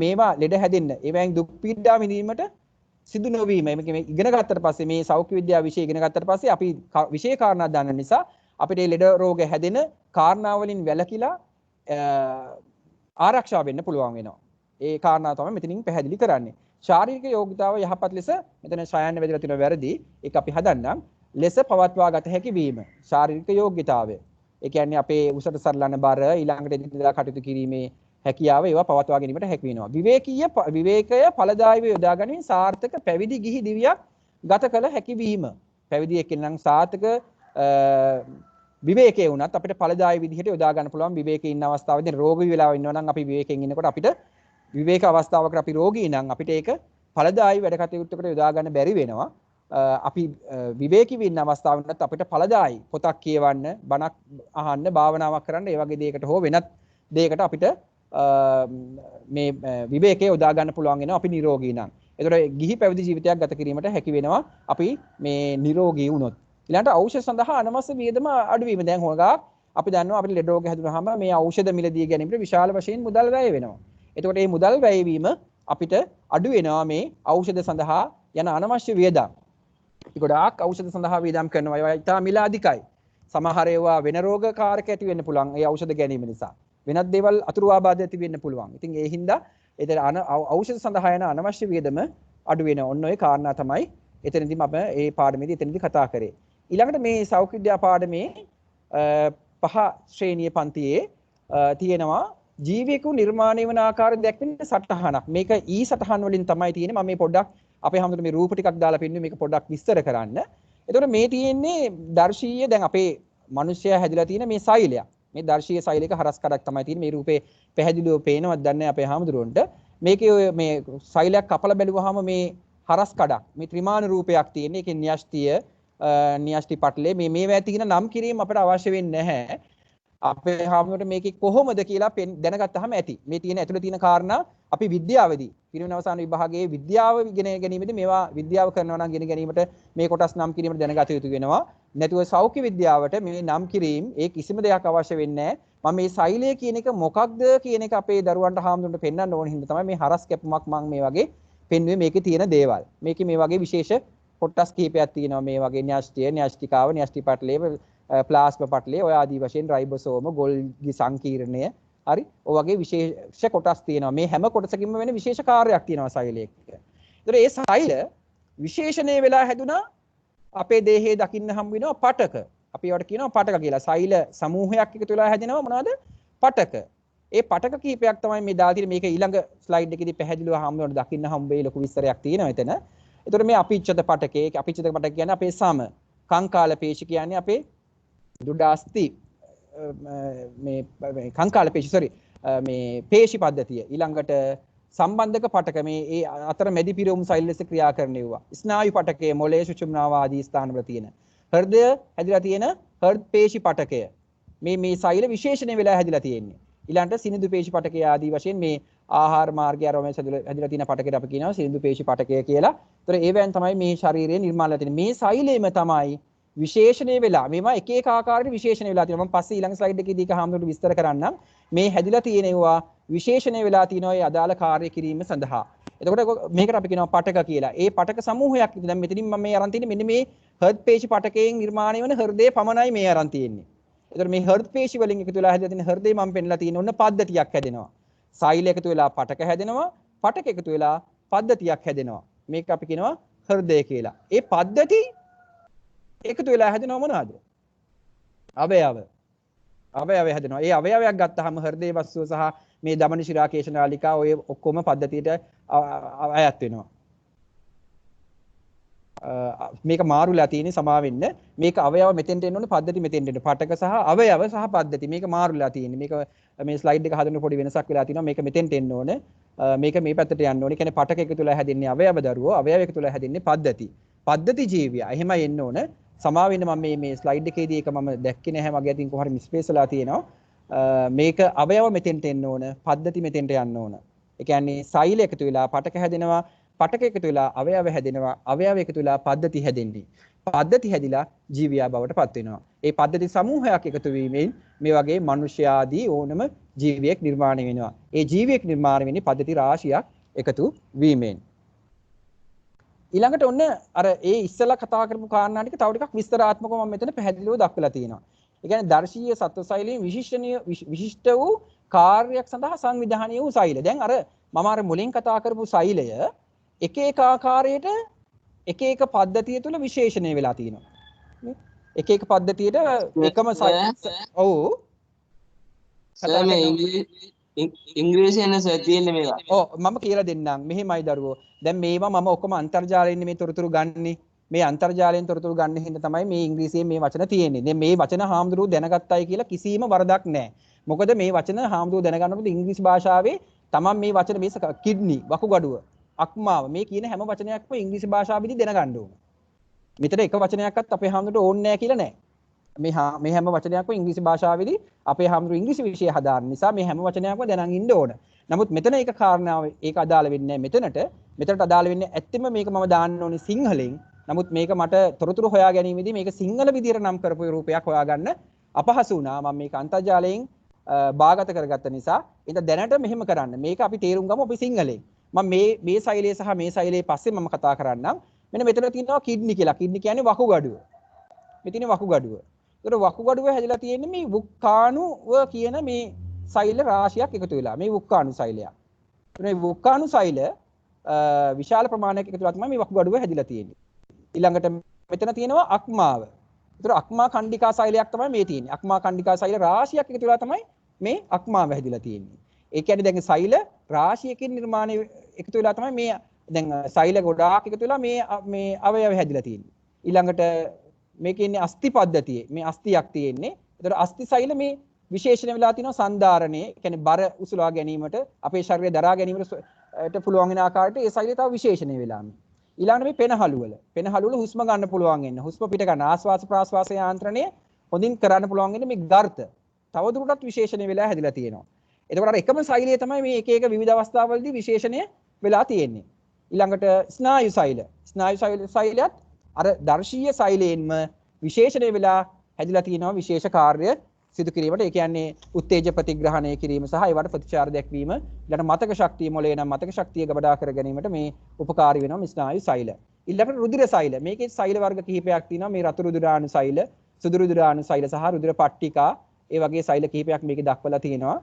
මේවා ලෙඩ හැදෙන්න ඒවෙන් දුක් පීඩා විඳීමට සිදු නොවීම. මේක ඉගෙන ගත්තට පස්සේ මේ සෞඛ්‍ය විද්‍යාව විෂය ඉගෙන ගත්තට පස්සේ අපි විෂය කාරණා දන්න නිසා අපිට මේ ලෙඩ රෝග හැදෙන කාරණා වලින් වැළකීලා ආරක්ෂා වෙන්න පුළුවන් වෙනවා. ඒ කාරණා තමයි මෙතනින් පැහැදිලි කරන්නේ. ශාරීරික යෝග්‍යතාව යහපත් ලෙස මෙතන ශායන්න වැදලා තියෙන වැරදි ඒක අපි හදන්නම්. ලෙස පවත්වා ගත හැකි වීම. ශාරීරික යෝග්‍යතාවය. ඒ කියන්නේ අපේ උසට සරලන බර ඊළඟට එදිනෙදා කටයුතු කිරීමේ හැකියාව ඒවා පවත්වා ගැනීමට හැකි වෙනවා. විවේකය ඵලදායීව යොදා ගැනීම සාර්ථක පැවිදි ගිහි දිවියක් ගත කළ හැකි වීම. පැවිදි එක්කෙනෙක් සාර්ථක විවේකයේ වුණත් අපිට ඵලදායී විදිහට යොදා ගන්න පුළුවන්. විවේකයේ ඉන්න අවස්ථාවේදී රෝගී වෙලාව ඉන්නවා නම් අපි විවේකයෙන් ඉන්නකොට අපිට විවේක අවස්ථාවකට අපි රෝගී නම් අපිට ඒක ඵලදායී වැඩ කටයුත්තකට යොදා ගන්න බැරි වෙනවා. අපි විවේකීව ඉන්න අවස්ථාවකට අපිට ඵලදායී පොතක් කියවන්න, බණක් අහන්න, භාවනාවක් කරන්න, ඒ වගේ දෙයකට හෝ වෙනත් දෙයකට අපිට මේ විවේකයේ යොදා ගන්න පුළුවන් වෙනවා අපි නිරෝගී නම්. ඒතකොට ගිහි පැවිදි ජීවිතයක් ගත කිරීමට හැකි වෙනවා අපි මේ නිරෝගී වුණොත්. ඊළඟට ඖෂධ සඳහා අනවශ්‍ය වියදම අඩු වීම. දැන් හොඟා අපි දන්නවා අපිට ලෙඩ රෝග හැදුනහම මේ ఔෂධ මිලදී ගැනීමට විශාල වශයෙන් මුදල් වැය වෙනවා. එතකොට මේ මුදල් වැය වීම අපිට අඩු වෙනවා මේ ඖෂධ සඳහා යන අනවශ්‍ය වියදම්. ගොඩාක් ඖෂධ සඳහා වියදම් කරනවා. ඒවා ඉතා මිල අධිකයි. සමහර ඒවා වෙන රෝග කාරක ඇති වෙන්න පුළුවන්. ඒ ඖෂධ ගැනීම නිසා. වෙනත් දේවල් අතුරු ආබාධ ඇති වෙන්න පුළුවන්. ඉතින් ඒ හින්දා ඒතර ඖෂධ සඳහා යන අනවශ්‍ය වියදම අඩු වෙන ඔන්න ඔය කාරණා තමයි එතනදී මම මේ පාඩමේදී එතනදී කතා කරේ. ඊළඟට මේ සෞඛ්‍ය විද්‍යා පාඩමේ පහ ශ්‍රේණිය පන්තියේ තියෙනවා ජීවියෙකු නිර්මාණය වන ආකාරය දැක්වෙන සටහනක්. මේක ඊ සටහන් වලින් තමයි තියෙන්නේ. මම මේ පොඩ්ඩක් අපේ හැමෝටම මේ රූප ටිකක් දාලා පෙන්නුවේ මේක පොඩ්ඩක් විස්තර කරන්න. එතකොට මේ තියෙන්නේ දර්ශීය දැන් අපේ මිනිස්සයා හැදිලා තියෙන මේ සෛලයක්. මේ දර්ශීය සෛලයක හරස් කඩක් තමයි තියෙන්නේ. මේ රූපේ පැහැදිලිව පේනවද දන්නේ අපේ හැමදෙරුවන්ට. මේකේ මේ සෛලයක් කපලා බැලුවාම මේ හරස් කඩක් මේ ත්‍රිමාන රූපයක් තියෙන. ඒකේ න්‍යෂ්ටිය න්‍යෂ්ටි පටලේ මේවා තියෙන නම් කිරීම අපිට අවශ්‍ය වෙන්නේ නැහැ. අපේ හැමෝටම මේකේ කොහොමද කියලා දැනගත්තාම ඇති. මේ තියෙන ඇතුළේ තියෙන කාරණා අපි විද්‍යාවේදී පිරිවෙන අවසාන විභාගයේ විද්‍යාව ඉගෙන ගැනීමේදී මේවා විද්‍යාව කරනවා නම් ඉගෙන ගැනීමට මේ කොටස් නම් කිරීමට දැනගත යුතු වෙනවා. නැතුව සෞඛ්‍ය විද්‍යාවට මේ නම් කිරීම ඒ කිසිම දෙයක් අවශ්‍ය වෙන්නේ නැහැ. මම මේ සෛලය කියන එක මොකක්ද කියන එක අපේ දරුවන්ට හාමුදුරන්ට පෙන්වන්න ඕන හින්දා තමයි මේ හරස් කැපුමක් මම මේ වගේ පෙන්වුවේ. මේකේ තියෙන දේවල්. මේකේ මේ වගේ විශේෂ කොටස් කිහිපයක් තියෙනවා. මේ වගේ න්‍යෂ්ටිය, න්‍යෂ්ටිකාව, න්‍යෂ්ටි පටලය, ප්ලාස්මා පටලය, ඔය ආදී වශයෙන් රයිබෝසෝම, ගොල්ගි සංකීර්ණය, හරි. ඔය වගේ විශේෂ කොටස් තියෙනවා. මේ හැම කොටසකින්ම වෙන විශේෂ කාර්යයක් තියෙනවා සෛලයක. ඒතර ඒ සෛල විශේෂණය වෙලා හැදුනා අපේ දේහයේ දකින්න හම් වෙනවා පටක. අපි ඒවට කියනවා පටක කියලා. සෛල සමූහයක් එකතු වෙලා හැදෙනවා මොනවද? පටක. ඒ පටක කීපයක් තමයි මේ දාලා තියෙන්නේ. මේක ඊළඟ ස්ලයිඩ් එකේදී පැහැදිලිව හම් වෙනවට දකින්න හම් වෙයි ලොකු විස්තරයක් තියෙනවා එතන. ඒතර මේ අපිච්චත පටකේ අපිච්චත පටක කියන්නේ අපේ සම. කංකාල පේශි කියන්නේ අපේ දුඩාස්ති මේ කංකාල පේශි මේ පේශි පද්ධතිය. ඊළඟට සම්බන්ධක පටක මේ ඒ අතර මැදි පිරවුම් සෛල ලෙස ක්‍රියා කරනෙවුවා. ස්නායු පටකය, මොළයේ සුචුම්නාව ආදී ස්ථානවල තියෙන. හෘදය හැදිලා තියෙන හෘද පේශි පටකය. මේ සෛල විශේෂණය වෙලා හැදිලා තියෙන්නේ. ඊළඟට සිනිඳු පේශි පටකය ආදී වශයෙන් මේ ආහාර මාර්ගය ආරෝමයේ හැදිලා තියෙන පටකයට අපි කියනවා සිනිඳු පේශි පටකය කියලා. ඒතර ඒවෙන් තමයි මේ ශරීරයේ නිර්මාණය වෙලා තියෙන්නේ. මේ සෛලෙම තමයි විශේෂණය වෙලා මේවා එක එක ආකාරයට විශේෂණය වෙලා තියෙනවා. මම පස්සේ ඊළඟ ස්ලයිඩ් එකේදී ඒක හැමෝටම විස්තර කරන්නම්. මේ හැදිලා තියෙනවා විශේෂණය වෙලා තියෙනවා ඒ අදාළ කාර්ය කිරීම සඳහා. එතකොට මේකට අපි කියනවා පටක කියලා. ඒ පටක සමූහයක් දැන් මෙතනින් මම මේ අරන් තියෙන්නේ මෙන්න මේ හෘද පේශි පටකයෙන් නිර්මාණය වෙන හෘදයේ පමණයි මේ අරන් තියෙන්නේ. එතකොට මේ හෘද පේශි වලින් එකතු වෙලා හැදලා තියෙන හෘදේ මම පෙන්නලා තියෙන ඔන්න පද්ධතියක් හැදෙනවා. සෛල එකතු වෙලා පටක හැදෙනවා. පටක එකතු වෙලා පද්ධතියක් හැදෙනවා. මේක අපි කියනවා හෘදය කියලා. ඒ පද්ධති එකතු වෙලා හැදෙනව මොනවාද? අවයව. අවයව හැදෙනවා. ඒ අවයවයක් ගත්තාම හෘදේ වස්තුව සහ මේ දමන ශිරා කේශනාලිකා ඔය ඔක්කොම පද්ධතියට අයත් වෙනවා. මේක මාරුලා තියෙන්නේ සමා වෙන්න. මේක අවයව මෙතෙන්ට එන්න ඕනේ පද්ධති මෙතෙන්ට එන්න. පටක සහ අවයව සහ පද්ධති මේක මාරුලා තියෙන්නේ. මේක මේ ස්ලයිඩ් එක හදන්න පොඩි වෙනසක් වෙලා තියෙනවා. මේක මෙතෙන්ට එන්න ඕනේ. මේක මේ පැත්තට යන්න ඕනේ. කියන්නේ පටක එකතු වෙලා හැදෙන්නේ අවයව දරුවෝ, අවයව එකතු වෙලා හැදෙන්නේ පද්ධති. පද්ධති ජීවියා. එහෙමයි එන්න ඕනේ. සමා වෙන්න මම මේ ස්ලයිඩ් එකේදී ඒක මම දැක්කේ නැහැ මගේ අතින් කොහොම හරි මිස්පේස් වෙලා තියෙනවා. මේක අවයව මෙතෙන්ට එන්න ඕන, පද්ධති මෙතෙන්ට යන්න ඕන. ඒ කියන්නේ සෛල එකතු වෙලා පටක හැදෙනවා, පටක එකතු වෙලා අවයව හැදෙනවා, අවයව එකතු වෙලා පද්ධති හැදෙන්නේ. පද්ධති හැදිලා ජීවියා බවට පත් වෙනවා. ඒ පද්ධති සමූහයක් එකතු වීමෙන් මේ වගේ මිනිස්ය ආදී ඕනම ජීවියෙක් නිර්මාණය වෙනවා. ඒ ජීවියෙක් නිර්මාණය වෙන්නේ පද්ධති රාශියක් එකතු වීමෙන්. ඊළඟට ඔන්න අර ඒ ඉස්සලා කතා කරපු කාරණා ටික තව ටිකක් විස්තරාත්මකව මම මෙතන පැහැදිලිව දක්වලා තියෙනවා. ඒ කියන්නේ දර්ශීය සත්ව සෛලයෙන් විශිෂ්ට වූ කාර්යයක් සඳහා සංවිධානය වූ සෛල. දැන් අර මම අර මුලින් කතා කරපු සෛලය එක එක ආකාරයට එක එක පද්ධතිය තුල විශේෂණය වෙලා තියෙනවා. එක එක පද්ධතියට එකම ඔව් සර් මේ ඉංග්‍රීසියෙන් සර් තියෙන්නේ මේවා. ඔව් මම කියලා දෙන්නම්. මෙහෙමයි දරුවෝ. දැන් මේවා මම ඔක්කොම අන්තර්ජාලයෙන් මේ තොරතුරු ගන්නෙ. මේ අන්තර්ජාලයෙන් තොරතුරු ගන්න හින්දා තමයි මේ ඉංග්‍රීසියෙන් මේ වචන තියෙන්නේ. දැන් මේ වචන හාමුදුරුවෝ දැනගත්තයි කියලා කිසිම වරදක් නැහැ. මොකද මේ වචන හාමුදුරුවෝ දැනගන්නකොට ඉංග්‍රීසි භාෂාවේ තමන් මේ වචන මේ කිඩ්නි වකුගඩුව අක්මාව මේ කියන හැම වචනයක්ම ඉංග්‍රීසි භාෂාවෙදි දැනගන්න ඕන. මෙතන එක වචනයක්වත් අපේ හාමුදුරුවෝ ඕනේ නැහැ කියලා නැහැ. මේ හැම වචනයක්ම ඉංග්‍රීසි භාෂාවෙදි අපේ හාමුදුරුවෝ ඉංග්‍රීසි විෂය හදාන්න නිසා මේ හැම වචනයක්ම දැනන් ඉන්න ඕන. නමුත් මෙතන එක කාරණාව ඒක අදාළ වෙන්නේ නැහැ මෙතනට අදාළ වෙන්නේ ඇත්තෙම මේක මම දාන්න ඕනේ සිංහලෙන්. නමුත් මේක මට තොරතුරු හොයා ගැනීමේදී මේක සිංහල විදියට නම් කරපු රූපයක් හොයාගන්න අපහසු වුණා. මම මේක අන්තර්ජාලයෙන් බාගත කරගත්ත නිසා ඉතින් දැනට මෙහෙම කරන්න. මේක අපි තේරුම් ගමු අපි සිංහලෙන්. මම මේ සෛලය සහ මේ සෛලයේ පස්සේ මම කතා කරන්නම්. මෙන්න මෙතන තියෙනවා කිඩ්නි කියලා. කිඩ්නි කියන්නේ වකුගඩුව. මෙතන වකුගඩුව. ඒතර වකුගඩුව හැදිලා තියෙන්නේ මේ වුක්කාණුව කියන මේ සෛල රාශියක් එකතු වෙලා. මේ වුක්කාණු සෛලයක්. මේ වුක්කාණු සෛල විශාල ප්‍රමාණයක් එකතු වෙලා තමයි මේ වකුගඩුව හැදිලා තියෙන්නේ. ඊළඟට මෙතන තියෙනවා අක්මාව. ඒතර අක්මා කණ්ඩිකා සෛලයක් තමයි මේ තියෙන්නේ. අක්මා කණ්ඩිකා සෛල රාශියක් එකතු වෙලා තමයි මේ අක්මාව හැදිලා තියෙන්නේ. ඒ කියන්නේ දැන් සෛල රාශියකින් නිර්මාණය එකතු වෙලා තමයි මේ දැන් සෛල ගොඩාක් එකතු වෙලා මේ අවයව හැදිලා තියෙන්නේ. ඊළඟට මේකේ ඉන්නේ අස්ථි පද්ධතියේ මේ අස්ථියක් තියෙන්නේ. ඒතර අස්ථි සෛල මේ විශේෂණ වෙලා තියෙනවා සන්ධාරණයේ. ඒ කියන්නේ බර උසුලවා ගැනීමට අපේ ශරීරය දරා ගැනීමට පුළුවන් වෙන ආකාරයට ඒ සෛලය තව විශේෂණය වෙලා. ඊළඟට මේ පෙනහළු වල හුස්ම ගන්න පුළුවන් වෙන්න. හුස්ම පිට ගන්න ආශ්වාස ප්‍රාශ්වාස යාන්ත්‍රණය හොඳින් කරන්න පුළුවන් වෙන්නේ මේ ගර්ථ. තවදුරටත් විශේෂණය වෙලා හැදිලා තියෙනවා. එතකොට අර එකම සෛලය තමයි මේ එක එක විවිධ අවස්ථාවලදී විශේෂණය වෙලා තියෙන්නේ. ඊළඟට ස්නායු සෛල. ස්නායු සෛලයත් අර දර්ශීය සෛලයෙන්ම විශේෂණය වෙලා හැදිලා තියෙනවා විශේෂ කාර්ය සිදු කිරීමට. ඒ කියන්නේ උත්තේජ ප්‍රතිග්‍රහණය කිරීම සහ ඒවට ප්‍රතිචාර දැක්වීම. ඊළඟට මතක ශක්තිය මොලේ නම් මතක ශක්තිය ගබඩා කර ගැනීමට මේ උපකාරී වෙනවා මේ ස්නායු සෛල. ඊළඟට රුධිර සෛල. මේකේ සෛල වර්ග කිහිපයක් තියෙනවා. මේ රතු රුධිරාණු සෛල, සුදු රුධිරාණු සෛල සහ රුධිර පට්ටිකා. ඒ වගේ සෛල කිහිපයක් මේකේ දක්වලා තියෙනවා.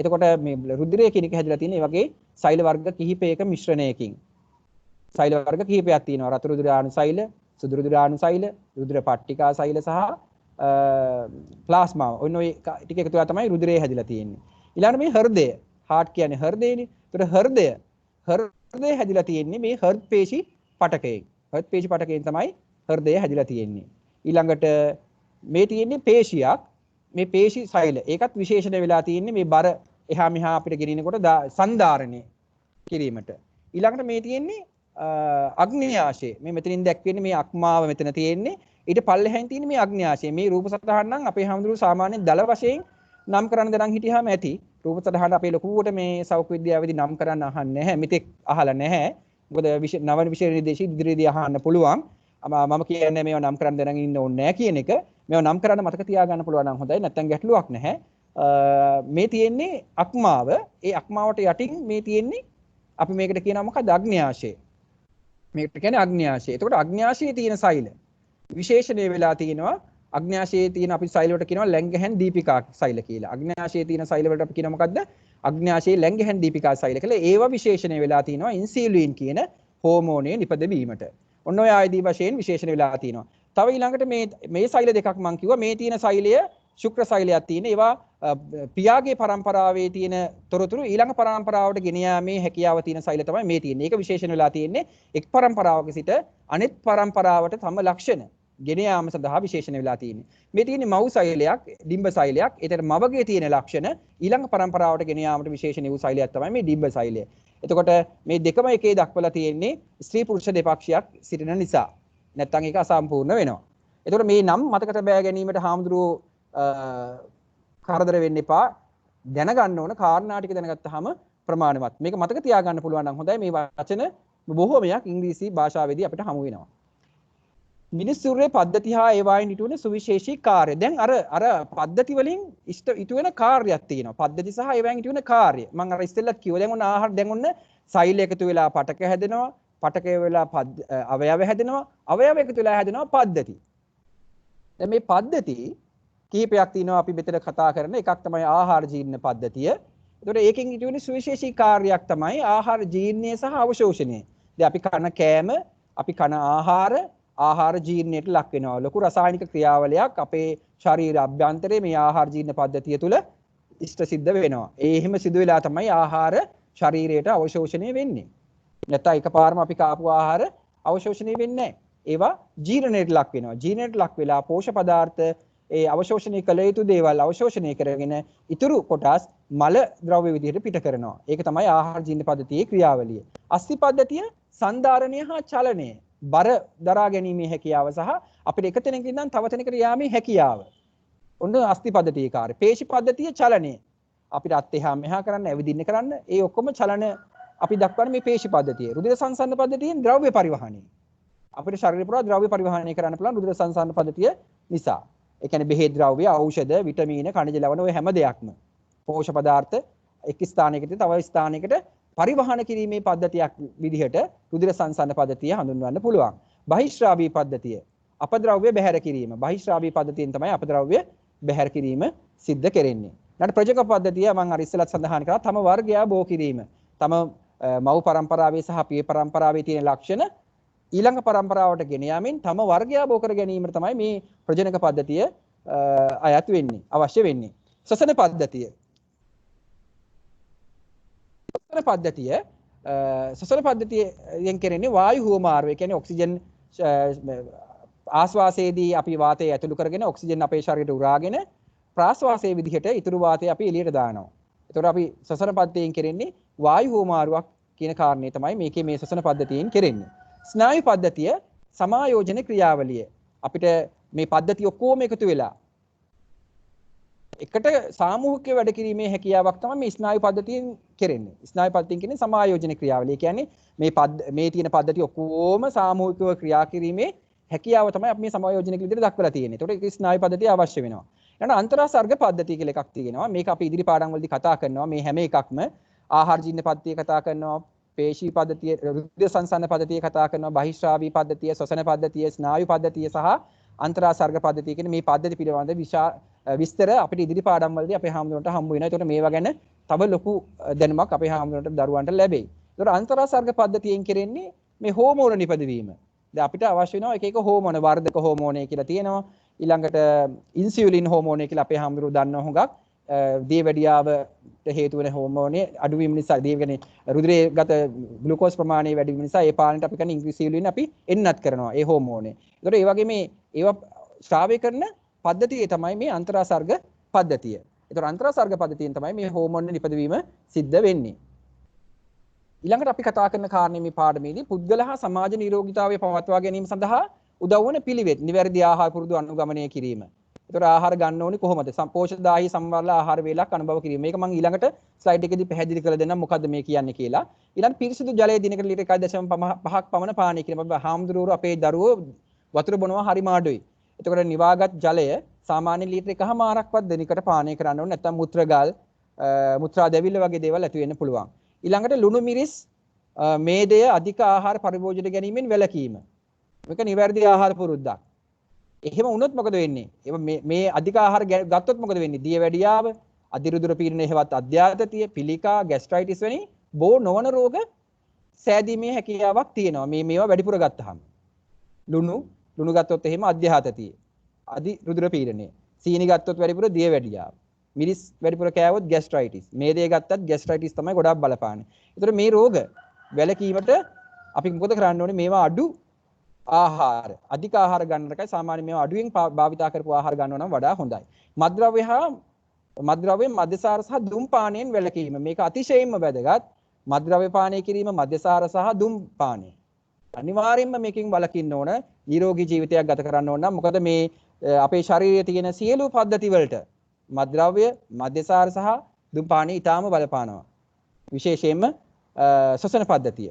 එතකොට මේ රුධිරය කියන එක හැදිලා තියෙන ඒ වගේ සෛල වර්ග කිහිපයක මිශ්‍රණයකින්. සෛල වර්ග කිහිපයක් තියෙනවා. රතු රුධිරාණු සෛල, සුදු රුධිරාණු සෛල, රුධිර පට්ටිකා සෛල සහ ප්ලාස්මා. ඔන්න ඔය ටික එකතු වෙලා තමයි රුධිරය හැදිලා තියෙන්නේ. ඊළඟට මේ හෘදය. හાર્ට් කියන්නේ හෘදයනේ. ඒතර හෘදය හැදිලා තියෙන්නේ මේ හෘද පේශි පටකයෙන්. හෘද පේශි පටකයෙන් තමයි හෘදය හැදිලා තියෙන්නේ. ඊළඟට මේ තියෙන්නේ පේශියක්. මේ පේශි සෛල. ඒකත් විශේෂණ වෙලා තියෙන්නේ මේ බර එහා මෙහා අපිට ගෙනිනකොට සන්ධාරණය කිරීමට. ඊළඟට මේ තියෙන්නේ අග්න්‍යාශය. මේ මෙතනින් දැක්වෙන්නේ මේ අක්මාව මෙතන තියෙන්නේ. ඊට පල්ලෙහෙන් තියෙන්නේ මේ අග්න්‍යාශය. මේ රූප සටහන් නම් අපේ හැමදෙරු සාමාන්‍යයෙන් දල වශයෙන් නම් කරන්න දරන් හිටියාම ඇති. රූප සටහන අපේ ලොකුවට මේ සෞඛ්‍ය විද්‍යාවේදී නම් කරන්න අහන්නේ නැහැ. මෙතෙක් අහලා නැහැ. මොකද නව විෂය නිර්දේශී ඉදිරියේදී අහන්න පුළුවන්. මම කියන්නේ මේවා නම් කරන්න දරන් ඉන්න ඕනේ නැහැ කියන එක. මේවා නම් කරන්න මතක තියාගන්න පුළුවන් නම් හොඳයි. නැත්නම් ගැටලුවක් නැහැ. මේ තියෙන්නේ අක්මාව. ඒ අක්මාවට යටින් මේ තියෙන්නේ අපි මේකට කියනවා මොකක්ද අග්න්‍යාශය. මේකට කියන්නේ අග්න්‍යාශය. එතකොට අග්න්‍යාශයේ තියෙන සෛල විශේෂණය වෙලා තියෙනවා. අග්න්‍යාශයේ තියෙන අපි සෛල වලට කියනවා ලැංගහැන් දීපිකා සෛල කියලා. අග්න්‍යාශයේ තියෙන සෛල වලට අපි කියනවා මොකද්ද? අග්න්‍යාශයේ ලැංගහැන් දීපිකා සෛල කියලා. ඒවා විශේෂණය වෙලා තියෙනවා ඉන්සියුලින් කියන හෝමෝනය නිපදවීමට. ඔන්න ඔය ආයදී වශයෙන් විශේෂණය වෙලා තියෙනවා. තව ඊළඟට මේ සෛල දෙකක් මම කිව්වා. මේ තියෙන සෛලය ශුක්‍ර සෛලයක් තියෙන. ඒවා පියාගේ පරම්පරාවේ තියෙන තොරතුරු ඊළඟ පරම්පරාවට ගෙන යාමේ හැකියාව තියෙන සෛල තමයි මේ තියෙන්නේ. ඒක විශේෂණ වෙලා තියෙන්නේ එක් පරම්පරාවක සිට අනෙක් පරම්පරාවට තම ලක්ෂණ ගෙන යාම සඳහා විශේෂණ වෙලා තියෙන්නේ. මේ තියෙන්නේ මව් සෛලයක්, ඩිම්බ සෛලයක්. ඒතර මවගේ තියෙන ලක්ෂණ ඊළඟ පරම්පරාවට ගෙන යාමට විශේෂණ වූ සෛලයක් තමයි මේ ඩිම්බ සෛලය. එතකොට මේ දෙකම එකේ දක්වලා තියෙන්නේ ස්ත්‍රී පුරුෂ දෙපක්ෂයක් සිටින නිසා. නැත්තම් ඒක අසම්පූර්ණ වෙනවා. එතකොට මේ නම් මතක තබා ගැනීමට හාමුදුරුවෝ කරදර වෙන්න එපා. දැනගන්න ඕන කාරණා ටික දැනගත්තාම ප්‍රමාණවත්. මේක මතක තියාගන්න පුළුවන් නම් හොඳයි. මේ වචන බොහෝමයක් ඉංග්‍රීසි භාෂාවේදී අපිට හමු වෙනවා. මිනිස්සුන්ගේ පද්ධති හා ඒවායින් ඉටු වෙන සුවිශේෂී කාර්ය. දැන් අර පද්ධති වලින් ඉටු වෙන කාර්යයක් තියෙනවා. පද්ධති සහ ඒවායින් ඉටු වෙන කාර්ය. මම අර ඉස්සෙල්ලත් කිව්වා. දැන් ඔන්න ආහාර දැන් ඔන්න සෛල එකතු වෙලා පටක හැදෙනවා. පටකය වෙලා අවයව හැදෙනවා. අවයව එකතු වෙලා හැදෙනවා පද්ධති. දැන් මේ පද්ධති කීපයක් තියෙනවා අපි මෙතන කතා කරන. එකක් තමයි ආහාර ජීර්ණ පද්ධතිය. ඒතකොට ඒකෙන් ඉටු වෙන සුවිශේෂී කාර්යයක් තමයි ආහාර ජීර්ණය සහ අවශෝෂණය. දැන් අපි කන කෑම, අපි කන ආහාර ජීර්ණයට ලක් වෙනවා. ලොකු රසායනික ක්‍රියාවලියක් අපේ ශරීර අභ්‍යන්තරයේ මේ ආහාර ජීර්ණ පද්ධතිය තුළ ඉෂ්ට සිද්ධ වෙනවා. ඒ එහෙම සිදු වෙලා තමයි ආහාර ශරීරයට අවශෝෂණය වෙන්නේ. නැත්නම් එකපාරම අපි කාපු ආහාර අවශෝෂණය වෙන්නේ නැහැ. ඒවා ජීර්ණයට ලක් වෙනවා. ජීර්ණයට ලක් වෙලා පෝෂක පදාර්ථ ඒ අවශෝෂණය කළ යුතු දේවල් අවශෝෂණය කරගෙන ඉතුරු කොටස් මල ද්‍රව්‍ය විදිහට පිට කරනවා. ඒක තමයි ආහාර ජීර්ණ පද්ධතියේ ක්‍රියාවලිය. අස්ථි පද්ධතිය සංධාරණය හා චලනය. බර දරා ගැනීමේ හැකියාව සහ අපිට එක තැනකින් ඉඳන් තව තැනකට යාමේ හැකියාව. ඔන්න අස්ථි පද්ධතියේ කාර්ය. පේශි පද්ධතිය චලනය. අපිට අත් එහා මෙහා කරන්න, ඇවිදින්න කරන්න, ඒ ඔක්කොම චලන අපි දක්වන්නේ මේ පේශි පද්ධතිය. රුධිර සංසරණ පද්ධතියෙන් ද්‍රව්‍ය පරිවහණය. අපිට ශරීර පුරා ද්‍රව්‍ය පරිවහණය කරන්න පුළුවන් රුධිර සංසරණ පද්ධතිය නිසා. ඒ කියන්නේ බෙහෙත් ද්‍රව්‍ය, ඖෂධ, විටමින, ಖನಿಜ ලවණ ඔය හැම දෙයක්ම පෝෂක පදාර්ථ එක් ස්ථානයකට තව ස්ථානයකට පරිවහන කිරීමේ පද්ධතියක් විදිහට රුධිර සංසරණ පද්ධතිය හඳුන්වන්න පුළුවන්. බහිශ්‍රාවී පද්ධතිය අපද්‍රව්‍ය බැහැර කිරීම. බහිශ්‍රාවී පද්ධතියෙන් තමයි අපද්‍රව්‍ය බැහැර කිරීම සිද්ධ කෙරෙන්නේ. ඊට ප්‍රජක පද්ධතිය මම අර ඉස්සෙල්ලත් සඳහන් කරා තම වර්ගයා බෝ කිරීම. තම මව් පරම්පරාවේ සහ පිය පරම්පරාවේ තියෙන ලක්ෂණ ඊළඟ පරම්පරාවට ගෙන යාමෙන් තම වර්ගයා බෝ කර ගැනීමට තමයි මේ ප්‍රජනක පද්ධතිය අයත් වෙන්නේ, අවශ්‍ය වෙන්නේ. ශ්වසන පද්ධතිය. ශ්වසන පද්ධතියෙන් කෙරෙන්නේ වායු හුවමාරුව. ඒ කියන්නේ ඔක්සිජන් ආශ්වාසයේදී අපි වාතය ඇතුළු කරගෙන ඔක්සිජන් අපේ ශරීරයට උරාගෙන ප්‍රාශ්වාසයේ විදිහට ඉතුරු වාතය අපි එළියට දානවා. ඒතකොට අපි ශ්වසන පද්ධතියෙන් කෙරෙන්නේ වායු හුවමාරුවක් කියන කාරණේ තමයි මේකේ මේ ශ්වසන පද්ධතියෙන් කෙරෙන්නේ. ස්නායු පද්ධතිය සමායෝජන ක්‍රියාවලිය. අපිට මේ පද්ධතිය ඔක්කොම එකතු වෙලා එකට සාමූහිකව වැඩ කිරීමේ හැකියාවක් තමයි මේ ස්නායු පද්ධතියෙන් කෙරෙන්නේ. ස්නායු පද්ධතියෙන් කියන්නේ සමායෝජන ක්‍රියාවලිය. ඒ කියන්නේ මේ තියෙන පද්ධතිය ඔක්කොම සාමූහිකව ක්‍රියා කිරීමේ හැකියාව තමයි අපි මේ සමායෝජනික විදිහට දක්වලා තියෙන්නේ. ඒකට ඒක ස්නායු පද්ධතිය අවශ්‍ය වෙනවා. ඊළඟ අන්තරාසර්ග පද්ධතිය කියලා එකක් තියෙනවා. මේක අපි ඉදිරි පාඩම් වලදී කතා කරනවා. මේ හැම එකක්ම ආහාර ජීර්ණ පද්ධතිය කතා කරනවා. පේශී පද්ධතිය, රුධිර සංසරණ පද්ධතිය කතා කරනවා. බහිශ්‍රාවී පද්ධතිය, ශ්වසන පද්ධතිය, ස්නායු පද්ධතිය සහ අන්තරාසර්ග පද්ධතිය කියන මේ පද්ධති පිළිබඳ විස්තර අපිට ඉදිරි පාඩම් වලදී අපේ හාමුදුරන්ට හම්බ වෙනවා. ඒකට මේවා ගැන තව ලොකු දැනුමක් අපේ හාමුදුරන්ට දරුවන්ට ලැබෙයි. ඒකට අන්තරාසර්ග පද්ධතියෙන් කෙරෙන්නේ මේ හෝමෝන නිපදවීම. දැන් අපිට අවශ්‍ය වෙනවා එක එක හෝමෝන, වර්ධක හෝමෝනය කියලා තියෙනවා. ඊළඟට ඉන්සියුලින් හෝමෝනය කියලා අපේ හාමුදුරුවෝ දන්නවා හුඟක්. දියවැඩියාවට හේතු වෙන හෝමෝනය අඩුවීම නිසා කියන්නේ රුධිරයේ ගත ග්ලූකෝස් ප්‍රමාණය වැඩි වීම නිසා ඒ පාලනයට අපි කරන ඉන්සියුලින් අපි එන්නත් කරනවා ඒ හෝමෝනය. ඒතකොට ඒ වගේ මේ ඒවා ශ්‍රාවය කරන පද්ධතිය තමයි මේ අන්තරාසර්ග පද්ධතිය. ඒතකොට අන්තරාසර්ග පද්ධතියෙන් තමයි මේ හෝමෝන නිපදවීම සිද්ධ වෙන්නේ. ඊළඟට අපි කතා කරන කාරණේ මේ පාඩමේදී පුද්ගල හා සමාජ නිරෝගීතාවය පවත්වා ගැනීම සඳහා උදව් වන පිළිවෙත්, නිවැරදි ආහාර පුරුදු අනුගමනය කිරීම. ඒතකොට ආහාර ගන්න ඕනේ කොහොමද? පෝෂකදායී සමබර ආහාර වේලක් අනුභව කිරීම. මේක මම ඊළඟට ස්ලයිඩ් එකේදී පැහැදිලි කරලා දෙන්නම් මොකද්ද මේ කියන්නේ කියලා. ඊළඟ පිරිසිදු ජලය දිනකට ලීටර් 1.5ක් පමණ පානය කිරීම. හාමුදුරුවෝ අපේ දරුවෝ වතුර බොනවා හරිම අඩුයි. එතකොට නිවාගත් ජලය සාමාන්‍ය ලීටර් 1.5ක්වත් දිනකට පානය කරන්න ඕනේ. නැත්නම් මුත්‍රාගල්, මුත්‍රා දැවිල්ල වගේ දේවල් ඇති වෙන්න පුළුවන්. ඊළඟට ලුණු මිරිස් මේදය අධික ආහාර පරිභෝජනය ගැනීමෙන් වැළකීම. මේක නිවැරදි ආහාර පුරුද්දක්. එහෙම වුණොත් මොකද වෙන්නේ? මේ අධික ආහාර ගත්තොත් මොකද වෙන්නේ? දියවැඩියාව, අධිරුධිර පීඩනය හේවත් අධ්‍යාතතිය, පිළිකා, ගැස්ට්‍රයිටිස් වැනි බෝ නොවන රෝග සෑදීමේ හැකියාවක් තියෙනවා. මේවා වැඩිපුර ගත්තාම. ලුණු ගත්තොත් එහෙම අධ්‍යාතතිය, අධිරුධිර පීඩනය. සීනි ගත්තොත් වැඩිපුර දියවැඩියාව. මිරිස් වැඩිපුර කෑවොත් ගැස්ට්‍රයිටිස්. මේදේ ගත්තත් ගැස්ට්‍රයිටිස් තමයි ගොඩක් බලපාන්නේ. ඒතර මේ රෝග වැළකීමට අපි මොකද කරන්න ඕනේ? මේවා අඩු ආහාර, අධික ආහාර ගන්න එකයි සාමාන්‍ය මේවා අඩුවෙන් භාවිතා කරපු ආහාර ගන්නවා නම් වඩා හොඳයි. මත්ද්‍රව්‍ය මද්යසාර සහ දුම් පානයෙන් වැළකීම. මේක අතිශයින්ම වැදගත්. මත්ද්‍රව්‍ය පානය කිරීම, මද්යසාර සහ දුම් පානය. අනිවාර්යයෙන්ම මේකෙන් වළකින්න ඕන. නිරෝගී ජීවිතයක් ගත කරන්න ඕන නම් මොකද මේ අපේ ශරීරයේ තියෙන සියලු පද්ධති වලට මත්ද්‍රව්‍ය, මද්යසාර සහ දුම්පානය ඊටාම බලපානවා. විශේෂයෙන්ම ශ්වසන පද්ධතිය.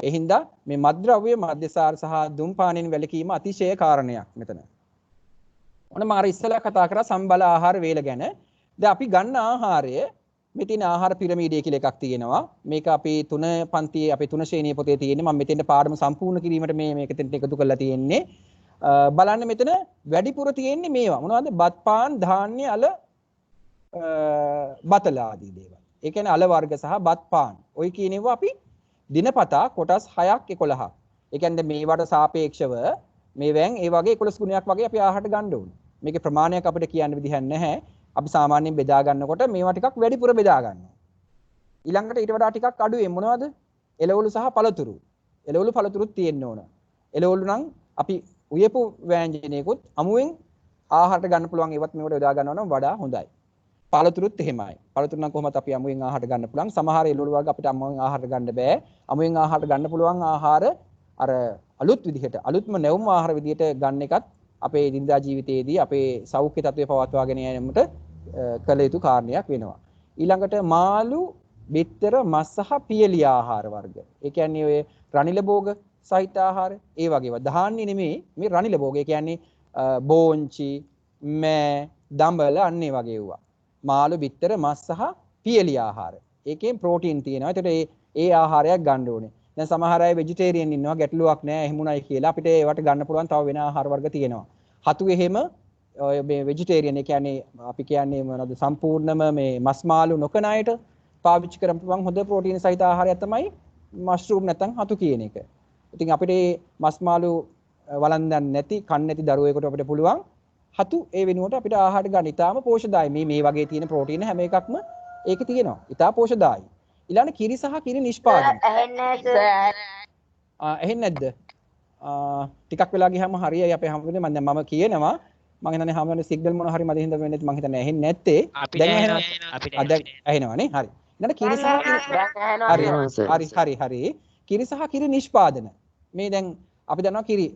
ඒ හින්දා මේ මත්ද්‍රව්‍ය, මද්යසාර සහ දුම්පානයෙන් වැළකීම අතිශය කාරණයක් මෙතන. ඔන්න මාර ඉස්සලා කතා කරා සම්බල ආහාර වේල ගැන. දැන් අපි ගන්න ආහාරය මෙතින ආහාර පිරමීඩය කියලා එකක් තියෙනවා. මේක අපි 3 පන්තියේ අපේ 3 ශ්‍රේණියේ පොතේ තියෙන්නේ. මම මෙතෙන්ට පාඩම සම්පූර්ණ කිරීමට මේක එතෙන්ට එකතු කරලා තියෙන්නේ. බලන්න මෙතන වැඩිපුර තියෙන්නේ මේවා. මොනවද? බත් පාන්, ධාන්‍ය, අල, බතල ආදී දේවල්. ඒ කියන්නේ අල වර්ග සහ බත් පාන්. ඔය කියනවා අපි දිනපතා කොටස් 6ක් 11ක්. ඒ කියන්නේ මේවට සාපේක්ෂව මේවෙන් ඒ වගේ 11 ගුණයක් වගේ අපි ආහාරට ගන්න ඕනේ. මේකේ ප්‍රමාණයක් අපිට කියන්න විදිහක් නැහැ. අපි සාමාන්‍යයෙන් බෙදා ගන්නකොට මේවා ටිකක් වැඩිපුර බෙදා ගන්නවා. ඊළඟට ඊට වඩා ටිකක් අඩුවෙන් මොනවද? එළවලු සහ පළතුරු. එළවලු පළතුරුත් තියෙන්න ඕන. එළවලු නම් අපි උයපු ව්‍යංජනයකුත් අමුවෙන් ආහාරට ගන්න පුළුවන් ඒවත් මේවට යොදා ගන්නවා නම් වඩා හොඳයි. පළතුරුත් එහෙමයි. පළතුරු නම් කොහොමද අපි අමුවෙන් ආහාරට ගන්න පුළුවන්. සමහර එළවලු වර්ග අපිට අමුවෙන් ආහාරට ගන්න බෑ. අමුවෙන් ආහාරට ගන්න පුළුවන් ආහාර අර අලුත් විදිහට අලුත්ම නැවුම් ආහාර විදිහට ගන්න එකත් අපේ දිනදා ජීවිතයේදී අපේ සෞඛ්‍ය තත්ත්වය පවත්වාගෙන යාමට කළ යුතු කාරණයක් වෙනවා. ඊළඟට මාළු, බිත්තර, මස් සහ පියලි ආහාර වර්ග. ඒ කියන්නේ ඔය රනිල භෝග සහිත ආහාර ඒ වගේ ඒවා. ධාන්‍ය නෙමෙයි මේ රනිල භෝග. ඒ කියන්නේ බෝංචි, මෑ, දඹල අන්න ඒ වගේ ඒවා. මාළු, බිත්තර, මස් සහ පියලි ආහාර. ඒකෙන් ප්‍රෝටීන් තියෙනවා. ඒතකොට ඒ ආහාරයක් ගන්න ඕනේ. දැන් සමහර අය වෙජිටේරියන් ඉන්නවා ගැටලුවක් නැහැ එහෙමුණයි කියලා අපිට ඒවට ගන්න පුළුවන් තව වෙන ආහාර වර්ග තියෙනවා. හතු එහෙම ඔය මේ වෙජිටේරියන් ඒ කියන්නේ අපි කියන්නේ මොනවද සම්පූර්ණම මේ මස් මාළු නොකන අයට පාවිච්චි කරන්න පුළුවන් හොඳ ප්‍රෝටීන් සහිත ආහාරයක් තමයි මෂ්රූම් නැත්නම් හතු කියන එක. ඉතින් අපිට මස් මාළු වළඳන්නේ නැති කන්නේ නැති දරුවෙකුට අපිට පුළුවන් හතු ඒ වෙනුවට අපිට ආහාර ගන්න. ඊටාම පෝෂ්‍යදායී මේ වගේ තියෙන ප්‍රෝටීන හැම එකක්ම ඒකේ තියෙනවා. ඊටා පෝෂ්‍යදායී. ඊළඟ කිරි සහ කිරි නිෂ්පාදනය. ඇහෙන්නේ නැද්ද? ටිකක් වෙලා ගියාම හරියයි අපේ හැමෝටම මම කියනවා මම හිතන්නේ හැමෝටම සිග්නල් මොන හරි මදින් හින්දා වෙන්නේ නැති මම හිතන්නේ ඇහෙන්නේ නැත්තේ. දැන් ඇහෙනවනේ. හරි. ඊළඟ කිරි සහ හරි. කිරි සහ කිරි නිෂ්පාදන. මේ දැන් අපි දන්නවා කිරි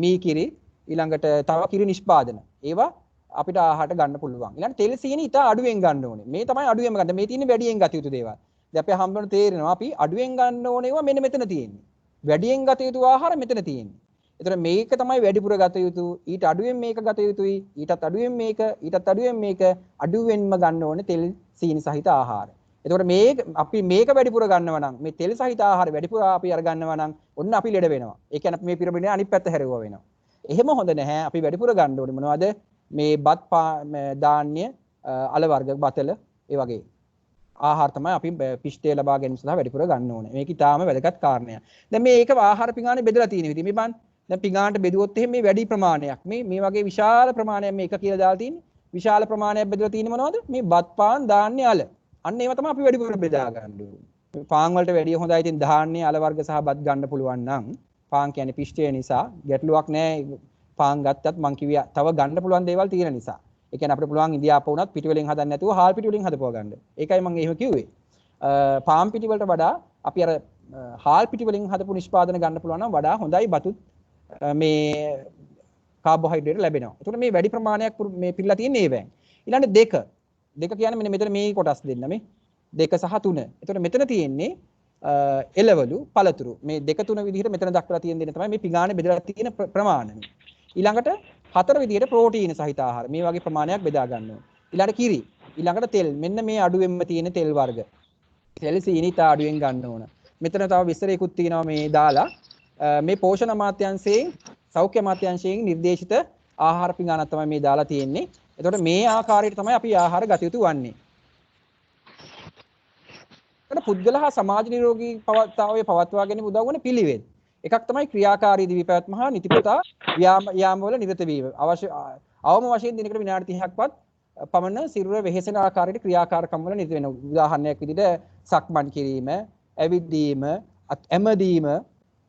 මී කිරි ඊළඟට තව කිරි නිෂ්පාදන. ඒවා අපිට ආහාරට ගන්න පුළුවන්. ඊළඟ තෙල් සීනි ඉතා අඩුවෙන් ගන්න ඕනේ. මේ තමයි අඩුවෙන්ම ගන්න. මේ තියෙන්නේ වැඩියෙන් ගත යුතු දේවල්. දැන් අපි හම්බෙන්න තේරෙනවා අපි අඩුවෙන් ගන්න ඕනේ ඒවා මෙන්න මෙතන තියෙන්නේ. වැඩියෙන් ගත යුතු ආහාර මෙතන තියෙන්නේ. ඒතර මේක තමයි වැඩිපුර ගත යුතු. ඊට අඩුවෙන් මේක ගත යුතුයි. ඊටත් අඩුවෙන් මේක, ඊටත් අඩුවෙන් මේක අඩුවෙන්ම ගන්න ඕනේ තෙල් සීනි සහිත ආහාර. එතකොට මේක අපි මේක වැඩිපුර ගන්නවා නම් මේ තෙල් සහිත ආහාර වැඩිපුර අපි අර ගන්නවා නම් ඔන්න අපි ලෙඩ වෙනවා. ඒ කියන්නේ මේ පිරමිඩේ අනිත් පැත්ත හැරෙවුවා වෙනවා. එහෙම හොඳ නැහැ. අපි වැඩිපුර ගන්න ඕනේ මොනවද? මේ බත් ධාන්‍ය, අල වර්ග, බතල ඒ වගේ ආහාර තමයි අපි පිෂ්ඨය ලබා ගැනීම සඳහා වැඩිපුර ගන්න ඕනේ. මේක ඊටාම වැදගත් කාරණයක්. දැන් මේක ආහාර පිඟානේ බෙදලා තියෙන විදිහ මේ බලන්න. දැන් පිඟානට බෙදුවොත් එහෙම මේ වැඩි ප්‍රමාණයක් මේ වගේ විශාල ප්‍රමාණයක් මේක කියලා දාලා තියෙන්නේ. විශාල ප්‍රමාණයක් බෙදලා තියෙන්නේ මොනවද? මේ බත් පාන් ධාන්‍ය අල. අන්න ඒවා තමයි අපි වැඩිපුර බෙදා ගන්න ඕනේ. පාන් වලට වැඩිය හොඳයි. ඉතින් ධාන්‍ය අල වර්ග සහ බත් ගන්න පුළුවන් නම් පාන් කියන්නේ පිෂ්ඨය නිසා ගැටලුවක් නැහැ. පාන් ගත්තත් මං කිව්වා තව ගන්න පුළුවන් දේවල් තියෙන නිසා. ඒ කියන්නේ අපිට පුළුවන් ඉන්දියාප වුණත් පිටි වලින් හදන්න නැතුව හාල් පිටි වලින් හදපුවා ගන්න. ඒකයි මම එහෙම කිව්වේ. පාන් පිටි වලට වඩා අපි අර හාල් පිටි වලින් හදපු නිෂ්පාදන ගන්න පුළුවන් නම් වඩා හොඳයි. බතුත් මේ කාබෝහයිඩ්‍රේට් ලැබෙනවා. ඒතකොට මේ වැඩි ප්‍රමාණයක් මේ පිළිලා තියෙන්නේ ඒවෙන්. ඊළඟ දෙක කියන්නේ මෙන්න මෙතන මේ කොටස් දෙන්න මේ 2 සහ 3. ඒතකොට මෙතන තියෙන්නේ එළවලු පළතුරු මේ 2 3 විදිහට මෙතන දක්වලා තියෙන දේ තමයි මේ පිඟානේ බෙදලා තියෙන ප්‍රමාණය. ඊළඟට 4 විදිහට ප්‍රෝටීන සහිත ආහාර මේ වගේ ප්‍රමාණයක් බෙදා ගන්න ඕනේ. ඊළඟට කිරි, ඊළඟට තෙල්. මෙන්න මේ අඩුවෙන්ම තියෙන තෙල් වර්ග. තෙල් සීනි තා අඩුවෙන් ගන්න ඕන. මෙතන තව විස්තරයකුත් තියෙනවා මේ දාලා මේ පෝෂණ අමාත්‍යාංශයෙන් සෞඛ්‍ය අමාත්‍යාංශයෙන් නිර්දේශිත ආහාර පිඟානක් තමයි මේ දාලා තියෙන්නේ. එතකොට මේ ආකාරයට තමයි අපි ආහාර ගත යුතු වන්නේ. එතකොට පුද්ගල හා සමාජ නිරෝගී පවත්වාවේ පවත්වා ගැනීම උදව් වන පිළිවෙත්. එකක් තමයි ක්‍රියාකාරී දිවිපැවැත්ම හා නිතිපතා ව්‍යායාම වල නිරත වීම. අවම වශයෙන් දිනකට විනාඩි 30ක්වත් පමණ සිරුර වෙහෙසෙන ආකාරයට ක්‍රියාකාරකම් වල නිරත වෙනවා. උදාහරණයක් විදිහට සක්මන් කිරීම, ඇවිදීම, ඇමදීම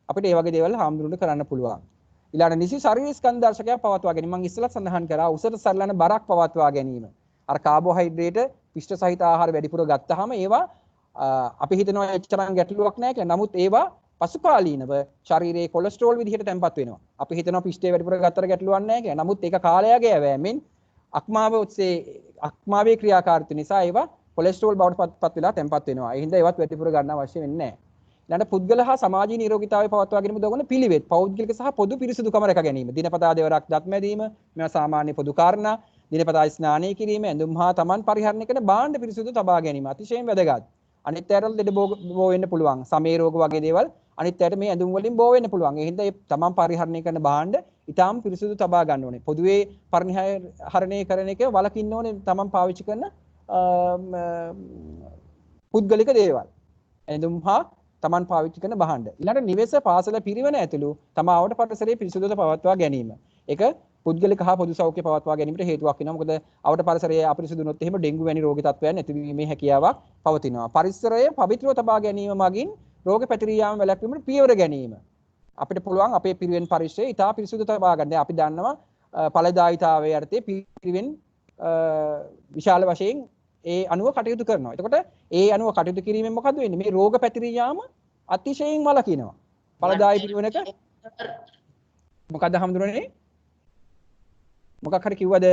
අපිට මේ වගේ දේවල් හාමුදුරුවන්ට කරන්න පුළුවන්. ඊළඟ නිසි ශරීර ස්කන්ධ දර්ශකයක් පවත්වා ගැනීම. මම ඉස්සෙල්ලා සඳහන් කරා උසට සරලන බරක් පවත්වා ගැනීම. අර කාබෝහයිඩ්‍රේට පිෂ්ඨ සහිත ආහාර වැඩිපුර ගත්තාම ඒවා අපි හිතනවා එච්චරම් ගැටලුවක් නැහැ කියලා. නමුත් ඒවා පසුකාලීනව ශරීරයේ කොලෙස්ටරෝල් විදිහට තැන්පත් වෙනවා. අපි හිතනවා පිෂ්ඨය වැඩිපුර ගත්තට ගැටලුවක් නැහැ කියලා. නමුත් ඒක කාලයක යෑමෙන් අක්මාව ඔස්සේ අක්මාවේ ක්‍රියාකාරීත්වය නිසා ඒවා කොලෙස්ටරෝල් බවට පත් වෙලා තැන්පත් වෙනවා. ඒ හින්දා ඒවත් වැඩිපුර ගන්න අවශ්‍ය වෙන්නේ නැහැ. ඊළඟට පුද්ගල හා සමාජීය නිරෝගීතාවය පවත්වා ගැනීම දවන පිළිවෙත් පෞද්ගලික සහ පොදු පිරිසුදුකම රැක ගැනීම. දිනපතා දෙවරක් දත් මැදීම මේවා සාමාන්‍ය පොදු කාරණා. දිනපතා ස්නානය කිරීම, ඇඳුම් හා තමන් පරිහරණය කරන භාණ්ඩ පිරිසුදු තබා ගැනීම අතිශයින් වැදගත්. අනිත් අයට ලෙඩ බෝ වෙන්න පුළුවන්. සමේ රෝග වගේ දේවල් අනිත් අයට මේ ඇඳුම් වලින් බෝ වෙන්න පුළුවන්. ඒ හින්දා ඒ තමන් පරිහරණය කරන භාණ්ඩ ඊටාම් පිරිසුදු තබා ගන්න ඕනේ. පොදුවේ පරිහරණය කරන එක වලකින්න ඕනේ තමන් පාවිච්චි කරන පුද්ගලික දේවල්. ඇඳුම් හා තමන් පාවිච්චි කරන භාණ්ඩ. ඊළඟට නිවෙස පාසල පිරිවෙන ඇතුළු තමාවට පරිසරයේ පිරිසුදුව පවත්වා ගැනීම. ඒක පුද්ගලික හා පොදු සෞඛ්‍ය පවත්වා ගැනීමට හේතුවක් වෙනවා. මොකද අවට පරිසරයේ අපිරිසුදු වුණොත් එහෙම ඩෙන්ගු වැනි රෝගී තත්ත්වයන් ඇතිවීමේ හැකියාවක් පවතිනවා. පරිසරය පවිත්‍රව තබා ගැනීම මගින් රෝග පැතිරී යාම වැළැක්වීමට පියවර ගැනීම. අපිට පුළුවන් අපේ පිරිවෙන් පරිසරය ඉතා පිරිසුදු තබා ගන්න. අපි දන්නවා ඵලදායීතාවයේ යටතේ පිරිවෙන් විශාල වශයෙන් ඒ අනුව කටයුතු කරනවා. එතකොට ඒ අනුව කටයුතු කිරීමෙන් මොකද වෙන්නේ? මේ රෝග පැතිරී යාම අතිශයින් වළකිනවා. ඵලදායී පිරිවෙනක මොකද්ද හඳුනන්නේ? මොකක් හරි කිව්වද?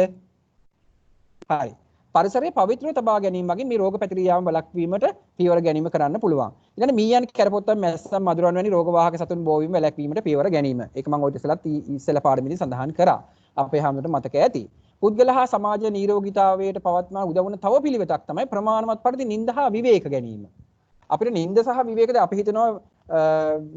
හරි. පරිසරයේ පවිත්‍රව තබා ගැනීම මගින් මේ රෝග පැතිරී යාම වළක්වීමට පියවර ගැනීම කරන්න පුළුවන්. ඊළඟ මීයන් කැරපොත්තන් මැස්සන් මදුරන් වැනි රෝග වාහක සතුන් බෝවීම වැළැක්වීමට පියවර ගැනීම. ඒක මම ඔය ඉස්සෙල්ලා පාඩමේදී සඳහන් කරා. අපේ හැමෝටම මතක ඇති. පුද්ගල හා සමාජ නිරෝගීතාවයට පවත්වා උදව් වන තව පිළිවෙතක් තමයි ප්‍රමාණවත් පරිදි නිින්ද හා විවේක ගැනීම. අපිට නිින්ද සහ විවේකද අපි හිතනවා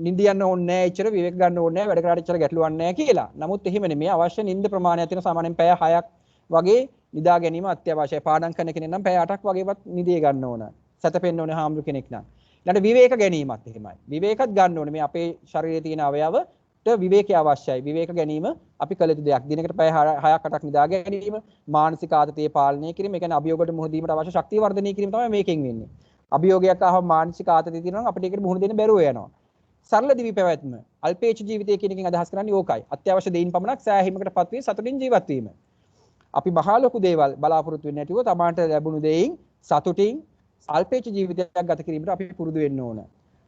නිින්ද යන්න ඕනේ නැහැ, එච්චර විවේක ගන්න ඕනේ නැහැ, වැඩ කරාට එච්චර ගැටලුවක් නැහැ කියලා. නමුත් එහෙම නෙමෙයි. අවශ්‍ය නිින්ද ප්‍රමාණයක් තියෙන සාමාන්‍යයෙන් පැය 6ක් වගේ නිදා ගැනීම අත්‍යවශ්‍යයි. පාඩම් කරන කෙනෙක් නම් පැය 8ක් වගේවත් නිදිය ගන්න ඕන. සැතපෙන්න ඕනේ හාමුදුර කෙනෙක් නම්. ඊළඟට විවේක ගැනීමත් එහෙමයි. විවේකත් ගන්න ඕනේ. මේ අපේ ශරීරයේ තියෙන අවයවට විවේකය අවශ්‍යයි. විවේක ගැනීම අපි කළ යුතු දෙයක්. දිනකට පැය 6ක් 8ක් නිදා ගැනීම, මානසික ආතතිය පාලනය කිරීම, ඒ කියන්නේ අභියෝගයට මුහුණ දීමට අවශ්‍ය ශක්තිය වර්ධනය කිරීම තමයි මේකෙන් වෙන්නේ. අභියෝගයක් ආවම මානසික ආතතිය තියෙනවා නම් අපිට ඒකට මුහුණ දෙන්න බැරුව යනවා. සරල දිවි පැවැත්ම, අල්පේච්ඡ ජීවිතය කියන එකෙන් අදහස් කරන්නේ ඕකයි. අත්‍යවශ්‍ය දෙයින් පමණක් සෑහීමකටපත් වී සතුටින් ජීවත් වීම. අපි මහා ලොකු දේවල් බලාපොරොත්තු වෙන්නේ නැතිව තමාට ලැබුණු දෙයින් සතුටින් අල්පේච්ඡ ජීවිතයක් ගත කිරීමට අපි පුරුදු වෙන්න ඕන.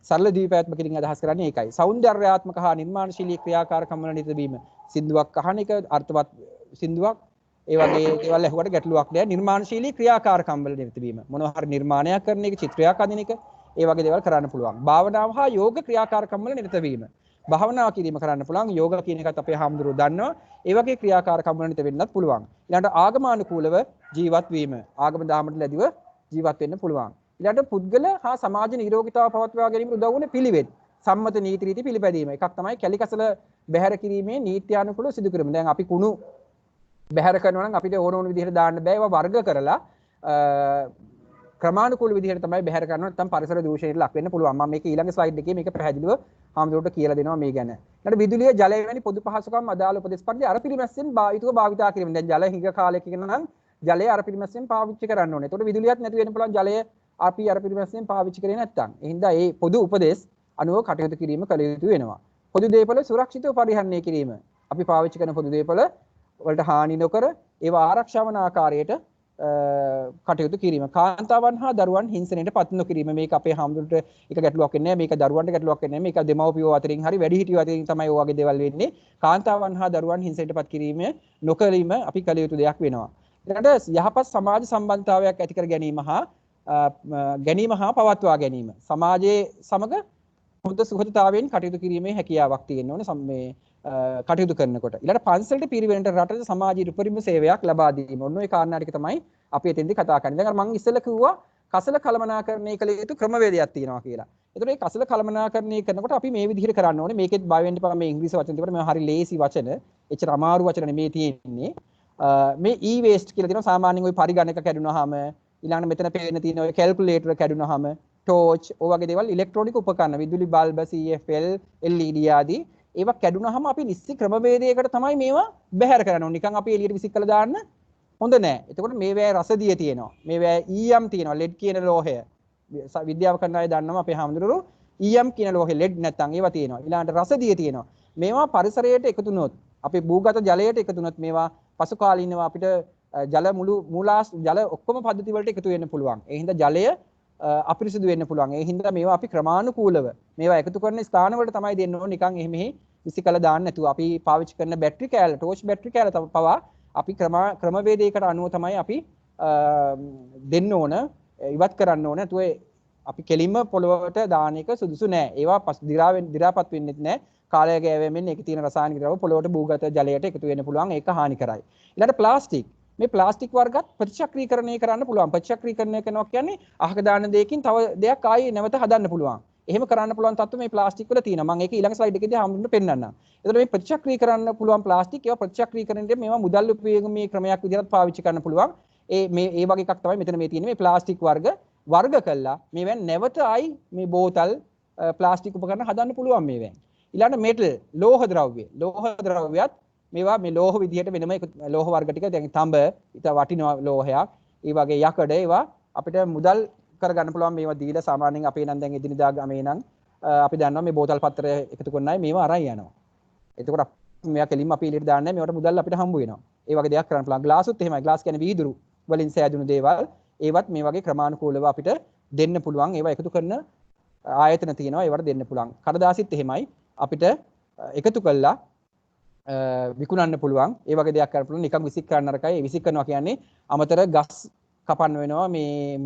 සරල දිවි පැවැත්ම කියන අදහස් කරන්නේ ඒකයි. සෞන්දර්යාත්මක හා නිර්මාණශීලී ක්‍රියාකාරකම් වල නිරත වීම. සින්දුවක් අහන එක අර්ථවත් සින්දුවක් ඒ වගේ දේවල් ඇහුවට ගැටලුවක් නෑ. නිර්මාණශීලී ක්‍රියාකාරකම් වල නිරත වීම. මොනවා හරි නිර්මාණයක් කරන එක, චිත්‍රයක් අඳින එක, ඒ වගේ දේවල් කරන්න පුළුවන්. භාවනාව හා යෝග ක්‍රියාකාරකම් වල නිරත වීම. භාවනාව කිරීම කරන්න පුළුවන්. යෝග කියන එකත් අපේ හාමුදුරුවෝ දන්නවා. ඒ වගේ ක්‍රියාකාරකම් වල නිරත වෙන්නත් පුළුවන්. ඊළඟට ආගමානුකූලව ජීවත් වීම. ආගම දහමට ලැබිව ජීවත් වෙන්න පුළුවන්. ඊළඟට පුද්ගල හා සමාජ නිරෝගීතාව පවත්වා ගැනීමට උදව් වන පිළිවෙත්. සම්මත නීති රීති පිළිපැදීම. එකක් තමයි කැලිකසල බැහැර කිරීමේ නීත්‍යානුකූලව සිදු කිරීම. දැන් අපි කුණු බැහැර කරනවා නම් අපිට ඕන ඕන විදිහට දාන්න බෑ. ඒවා වර්ග කරලා ක්‍රමානුකූල විදිහට තමයි බැහැර කරනවා. නැත්නම් පරිසර දූෂණයට ලක් වෙන්න පුළුවන්. මම මේක ඊළඟ ස්ලයිඩ් එකේ මේක පැහැදිලිව හාමුදුරුවෝට කියලා දෙනවා මේ ගැන. ඊට විදුලිය ජලය වැනි පොදු පහසුකම් අදාළ උපදෙස් පරිදි අර පිළිමැස්සෙන් භාවිතා කිරීම. දැන් ජල හිඟ කාලයක නම් ජලය අර පිළිමැස්සෙන් පාවිච්චි කරන්න ඕනේ. එතකොට විදුලියත් නැති වෙන්න පුළුවන් ජලය අපි අර පිළිමැස්සෙන් පාවිච්චි කරේ නැත්නම්. ඒ හින්දා මේ පොදු උපදෙස් අනුව කටයුතු කිරීම කළ යුතු වෙනවා. පොදු දේපල සුරක්ෂිතව පරිහරණය කිරීම. අපි පාවිච්චි කරන පොදු දේපල වලට හානි නොකර ඒවා ආරක්ෂා වන ආකාරයට කටයුතු කිරීම. කාන්තාවන් හා දරුවන් හිංසනයට පත් නොකිරීම. මේක අපේ හැමදෙරට එක ගැටලුවක් වෙන්නේ නැහැ. මේක දරුවන්ට ගැටලුවක් වෙන්නේ නැහැ. මේක දෙමව්පියෝ අතරින් හරි වැඩිහිටියෝ අතරින් තමයි ඔය වගේ දේවල් වෙන්නේ. කාන්තාවන් හා දරුවන් හිංසනයට පත් කිරීම නොකිරීම අපි කළ යුතු දෙයක් වෙනවා. ඊළඟට යහපත් සමාජ සම්බන්ධතාවයක් ඇති කර ගැනීම හා පවත්වා ගැනීම. සමාජයේ සමග හොඳ සුහදතාවයෙන් කටයුතු කිරීමේ හැකියාවක් තියෙන්න ඕනේ මේ කටයුතු කරනකොට. ඊළඟට පන්සලට පිරිවෙනට රටට සමාජීය උපරිම සේවයක් ලබා දීම. ඔන්න ඔය කාරණා ටික තමයි අපි එතෙන්දී කතා කරන්නේ. දැන් අර මම ඉස්සෙල්ලා කිව්වා කසල කළමනාකරණය කළ යුතු ක්‍රමවේදයක් තියෙනවා කියලා. ඒතකොට මේ කසල කළමනාකරණය කරනකොට අපි මේ විදිහට කරන්න ඕනේ. මේකෙත් බය වෙන්න එපා. මේ ඉංග්‍රීසි වචන තිබුණා. මේ හරි ලේසි වචන. එච්චර අමාරු වචන නෙමේ තියෙන්නේ. මේ e-waste කියලා තියෙනවා. සාමාන්‍යයෙන් ওই පරිගණක කැඩුනහම ඊළඟට මෙතන පේන්න තියෙන ඔය කැල්කියුලේටර් කැඩුනහම ටෝච් ඔය වගේ දේවල් ඉලෙක්ට්‍රොනික උපකරණ විදුලි බල්බ CFL LED ආදී ඒවා කැඩුනහම අපි නිසි ක්‍රමවේදයකට තමයි මේවා බැහැර කරන්න ඕනේ. නිකන් අපි එළියට විසික් කරලා දාන්න හොඳ නෑ. එතකොට මේවැය රසදිය තියෙනවා. මේවැය EM තියෙනවා. LED කියන ලෝහය. විද්‍යාව කරන අය දන්නවා අපේ හැමදෙරෝ EM කියන ලෝහය LED නැත්තම් ඒවා තියෙනවා. ඊළඟට රසදිය තියෙනවා. මේවා පරිසරයට එකතු වුණොත් අපේ භූගත ජලයට එකතු වුණොත් මේවා පසු කාලීනව අපිට ජල ඔක්කොම පද්ධති වලට එකතු වෙන්න පුළුවන්. ඒ හින්දා ජලය අපිරිසිදු වෙන්න පුළුවන්. ඒ හින්දා මේවා අපි ක්‍රමානුකූලව මේවා එකතු කරන ස්ථාන වලට තමයි දෙන්න ඕනේ. නිකන් එහෙම විසිකලා දාන්න නැතුව අපි පාවිච්චි කරන බැටරි කෑල්ල, ටෝච් බැටරි කෑල්ල පවා අපි ක්‍රමවේදයකට අනුව තමයි අපි දෙන්න ඕන, ඉවත් කරන්න ඕන. නැතුව අපි කෙලින්ම පොළොවට දාන එක සුදුසු නෑ. ඒවා දි รา පත් වෙන්නෙත් නෑ. කාලය ගෑවෙමින් ඒකේ තියෙන රසායනික ද්‍රව්‍ය පොළොවට භූගත ජලයට එකතු වෙන්න පුළුවන්. ඒක හානිකරයි. ඊළඟට ප්ලාස්ටික්. මේ ප්ලාස්ටික් වර්ගත් ප්‍රතිචක්‍රීකරණය කරන්න පුළුවන්. ප්‍රතිචක්‍රීකරණය කරනවා කියන්නේ අහක දාන දෙයකින් තව දෙයක් ආයේ නැවත හදන්න පුළුවන්. එහෙම කරන්න පුළුවන් තත්ත්ව මේ ප්ලාස්ටික් වල තියෙනවා. මම ඒක ඊළඟ ස්ලයිඩ් එකේදී හම්බුන්න පෙන්නන්නම්. එතකොට මේ ප්‍රතිචක්‍රීකරන්න පුළුවන් ප්ලාස්ටික් ඒවා ප්‍රතිචක්‍රීකරණයට මේවා මුදල් උපයෝගී ක්‍රමයක් විදිහට පාවිච්චි කරන්න පුළුවන්. ඒ වගේ එකක් තමයි මෙතන මේ තියෙන්නේ. මේ ප්ලාස්ටික් වර්ග කළා මේවෙන් නැවත ආයි මේ බෝතල් ප්ලාස්ටික් උපකරණ හදන්න පුළුවන් මේවෙන්. ඊළඟට මෙටල් ලෝහ ද්‍රව්‍ය. ලෝහ ද්‍රව්‍යත් මේවා මේ ලෝහ විදිහට වෙනම ලෝහ වර්ග ටික දැන් තඹ ඊට වටිනා ලෝහයක්. ඒ වගේ යකඩ ඒවා අපිට මුදල් කරගන්න පුළුවන්. මේවා දීලා සාමාන්‍යයෙන් අපේ නම් දැන් එදිනදා ගමේ නම් අපි දන්නවා මේ බෝතල් පත්‍ර එකතු කරන අය මේවා අරන් යනවා. එතකොට මේවා කෙලින්ම අපි එළියට දාන්නේ මේවට මුදල් අපිට හම්බ වෙනවා. ඒ වගේ දෙයක් කරන්න පුළුවන්. ග්ලාසුත් එහෙමයි. ග්ලාස් කියන්නේ වීදුරු වලින් සෑදුණු දේවල්. ඒවත් මේ වගේ ක්‍රමානුකූලව අපිට දෙන්න පුළුවන්. ඒවා එකතු කරන ආයතන තියෙනවා. ඒවට දෙන්න පුළුවන්. කඩදාසිත් එහෙමයි. අපිට එකතු කළා විකුණන්න පුළුවන්. ඒ වගේ දෙයක් කරන්න පුළුවන්. නිකන් විසික් කරන්න නරකයි. විසික් කරනවා කියන්නේ අමතර ගස් කපන්න වෙනවා මේ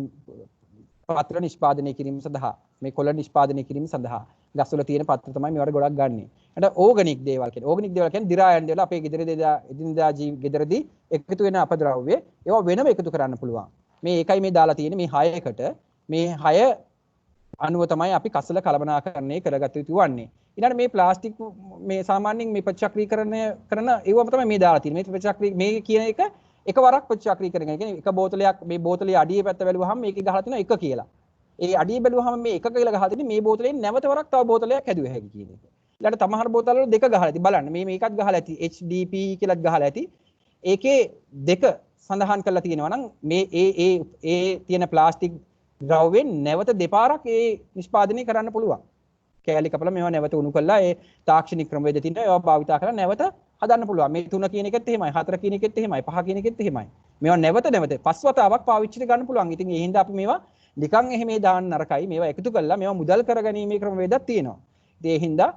පත්‍ර නිෂ්පාදනය කිරීම සඳහා. මේ කොළ නිෂ්පාදනය කිරීම සඳහා. ගස් වල තියෙන පත්‍ර තමයි මේවට ගොඩක් ගන්නෙ. එතන ඕගනික් දේවල් කියන්නේ. ඕගනික් දේවල් කියන්නේ දි รา යන දේවල් අපේ එදිනෙදා ගෙදරදී එකතු වෙන අපද්‍රව්‍ය ඒවා වෙනම එකතු කරන්න පුළුවන්. මේ එකයි මේ දාලා තියෙන්නේ මේ 6කට. මේ 6 අනුව තමයි අපි කසල කලබනාකරණය කරගත යුතු වන්නේ. ඊළඟට මේ ප්ලාස්ටික් මේ සාමාන්‍යයෙන් මේ ප්‍රතිචක්‍රීකරණය කරන ඒවම තමයි මේ දාලා තියෙන්නේ. මේ ප්‍රතිචක්‍රී මේ කියන එක එකවරක් ප්‍රතිචක්‍රීකරණය කියන්නේ එක බෝතලයක් මේ බෝතලේ අඩියේ පැත්ත බැලුවහම මේකේ ගහලා තියෙනවා 1 කියලා. ඒ අඩිය බැලුවහම මේ 1 කියලා ගහලා තියෙන්නේ මේ බෝතලෙන් නැවත වරක් තව බෝතලයක් හැදුව හැකි කියන එක. ඊළඟට තමහර බෝතල වල 2 ගහලා ඇති. බලන්න මේකත් ගහලා ඇති. HDP කියලාත් ගහලා ඇති. ඒකේ 2 සඳහන් කරලා තියෙනවා නම් මේ ඒ තියෙන ප්ලාස්ටික් ද්‍රව්‍යෙන් නැවත දෙපාරක් ඒ නිෂ්පාදනය කරන්න පුළුවන්. කෑලි කපලා මේවා නැවත උණු කරලා ඒ තාක්ෂණික ක්‍රමවේද තියෙනවා ඒවා භාවිතා කරලා නැවත හදන්න පුළුවන්. මේ 3 කියන එකෙත් එහෙමයි, 4 කියන එකෙත් එහෙමයි, 5 කියන එකෙත් එහෙමයි. මේවා නැවත පස් වතාවක් පාවිච්චි ගන්න පුළුවන්. ඉතින් ඒ හින්දා අපි මේවා නිකන් එහෙම දාන්න නරකයි. මේවා එකතු කරලා මේවා මුදල් කරගැනීමේ ක්‍රමවේදයක් තියෙනවා. ඉතින් ඒ හින්දා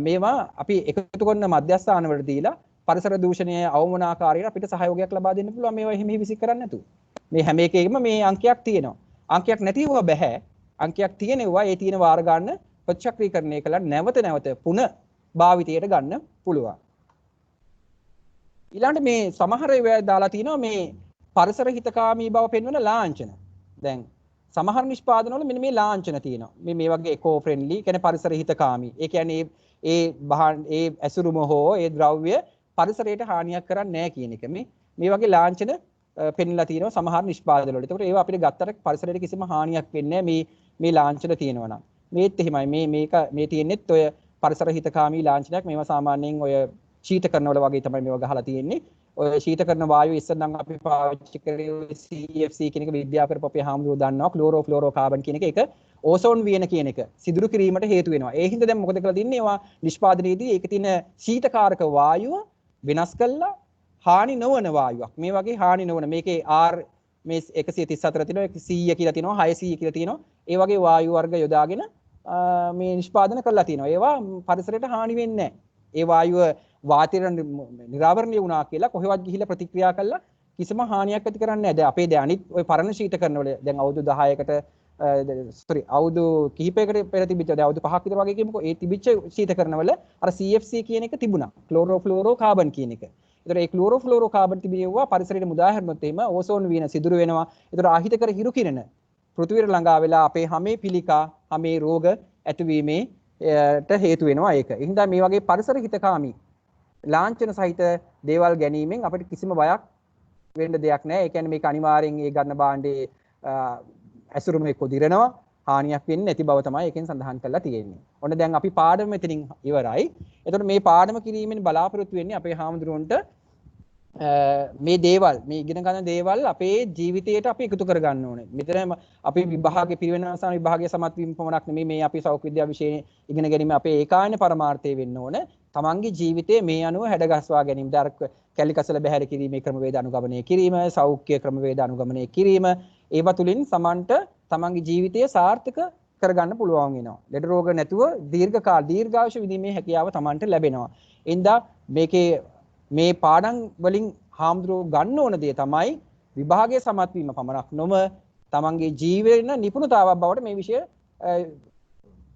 මේවා අපි එකතු කරන මධ්‍යස්ථාන වලට දීලා පරිසර දූෂණය අවමන ආකාරයට අපිට සහයෝගයක් ලබා දෙන්න පුළුවන්. මේවා එහෙම විසික් කරන්නේ නැතුව. මේ හැම එකෙකම මේ අංකයක් තියෙනවා. අංකයක් නැතිව බෑ. අංකයක් තියෙනවා. ඒ තියෙන වාර ගන්න ප්‍රතිචක්‍රීකරණය කළා නැවත පුන භාවිතයට ගන්න පුළුවන්. ඊළඟට මේ සමහර ඒවා දාලා තිනවා මේ පරිසර හිතකාමී බව පෙන්වන ලාංඡන. දැන් සමහර නිෂ්පාදන වල මෙන්න මේ ලාංඡන තියෙනවා. මේ වගේ එකෝ ෆ්‍රෙන්ඩ්ලි කියන්නේ පරිසර හිතකාමී. ඒ කියන්නේ ඒ ඇසුරුම හෝ ඒ ද්‍රව්‍ය පරිසරයට හානියක් කරන්නේ නැහැ කියන එක. මේ වගේ ලාංඡන පෙන්ලා තියෙනවා සමහර නිෂ්පාදන වල. ඒකට ඒවා අපිට ගත්තට පරිසරයට කිසිම හානියක් වෙන්නේ නැහැ මේ ලාංඡන තියෙනවා නම්. මේත් එහෙමයි. මේ තියෙන්නේත් ඔය පරිසර හිතකාමී ලාංඡනයක්. මේවා සාමාන්‍යයෙන් ඔය ශීතකරණ වල වගේ තමයි මේවා ගහලා තියෙන්නේ. ඔය ශීතකරණ වායුව ඉස්සෙල්නම් අපි පාවිච්චි කරේ CFC කියන එක විද්‍යාව කරපු අපේ හාමුදුරුවෝ දන්නවා. ක්ලෝරෝ ෆ්ලෝරෝ කාබන් කියන එක ඕසෝන් වියන කියන එක සිදුරු කිරීමට හේතු වෙනවා. ඒ හින්දා දැන් මොකද කරලා තින්නේ? ඒවා නිෂ්පාදනයේදී ඒකේ තියෙන ශීතකාරක වායුව වෙනස් කළා හානි නොවන වායුවක්. මේ වගේ හානි නොවන මේකේ R මේ 134 තියෙනවා 100 කියලා තියෙනවා 600 කියලා තියෙනවා. ඒ වගේ වායු වර්ග යොදාගෙන මේ නිෂ්පාදනය කරලා තියෙනවා. ඒවා පරිසරයට හානි වෙන්නේ නැහැ. ඒ වායුව වාතයට නිරාවරණය වුණා කියලා කොහෙවත් ගිහිල්ලා ප්‍රතික්‍රියා කළා කිසිම හානියක් ඇති කරන්නේ නැහැ. දැන් අපේ දැන් අනිත් ওই පරණ ශීතකරණ වල දැන් අවුරුදු 10කට අවුරුදු කිහිපයකට පෙර තිබිච්ච දැන් අවුරුදු 5ක් විතර වගේ කියමුකෝ ඒ තිබිච්ච ශීතකරණ වල අර CFC කියන එක තිබුණා. ක්ලෝරෝ ෆ්ලෝරෝ කාබන් කියන එක. ඒතර ඒ ක්ලෝරෝ ෆ්ලෝරෝ කාබන් තිබෙනවා පරිසරයට මුදා හැරුණොත් එහෙම ඕසෝන් වියන සිදුරු වෙනවා. ඒතර ආහිතකර හිරු කිරණ පෘථිවියට ළඟා වෙලා අපේ හැමේ පිළිකා හැමේ රෝග ඇතිවීමේට හේතු වෙනවා ඒක. ඒ හින්දා මේ වගේ පරිසර හිතකාමී ලාංඡන සහිත දේවල් ගැනීමෙන් අපිට කිසිම බයක් වෙන්න දෙයක් නැහැ. ඒ කියන්නේ මේක අනිවාර්යෙන් ඒ ගන්න භාණ්ඩේ ඇසුරුම එක්ක දිරනවා හානියක් වෙන්නේ නැති බව තමයි එකෙන් සඳහන් කරලා තියෙන්නේ. ඔන්න දැන් අපි පාඩම මෙතනින් ඉවරයි. එතකොට මේ පාඩම කිරීමෙන් බලාපොරොත්තු වෙන්නේ අපේ හාමුදුරුවන්ට මේ දේවල් මේ ඉගෙන ගන්න දේවල් අපේ ජීවිතයට අපි එකතු කර ගන්න ඕනේ. මෙතන අපි විභාගයේ පිරිවෙන අවසාන විභාගයේ සමත් වීම පමණක් නෙමෙයි මේ අපි සෞඛ්‍ය විද්‍යාව විෂයේ ඉගෙන ගැනීම අපේ ඒකායන පරමාර්ථය වෙන්න ඕනේ. තමන්ගේ ජීවිතයේ මේ අනුව හැඩගස්වා ගැනීම දාර්ක කැලිකසල බැහැර කිරීමේ ක්‍රමවේද අනුගමනය කිරීම, සෞඛ්‍ය ක්‍රමවේද අනුගමනය කිරීම, ඒවා තුලින් සමන්ට තමන්ගේ ජීවිතය සාර්ථක කරගන්න පුළුවන් වෙනවා. ලෙඩ රෝග නැතුව දීර්ඝායුෂ විඳීමේ හැකියාව තමන්ට ලැබෙනවා. එඳා මේකේ මේ පාඩම් වලින් හාමුදුරුවෝ ගන්න ඕන දේ තමයි විභාගයේ සමත් වීම පමණක් නොම තමන්ගේ ජීවන නිපුණතාවක් බවට මේ විෂය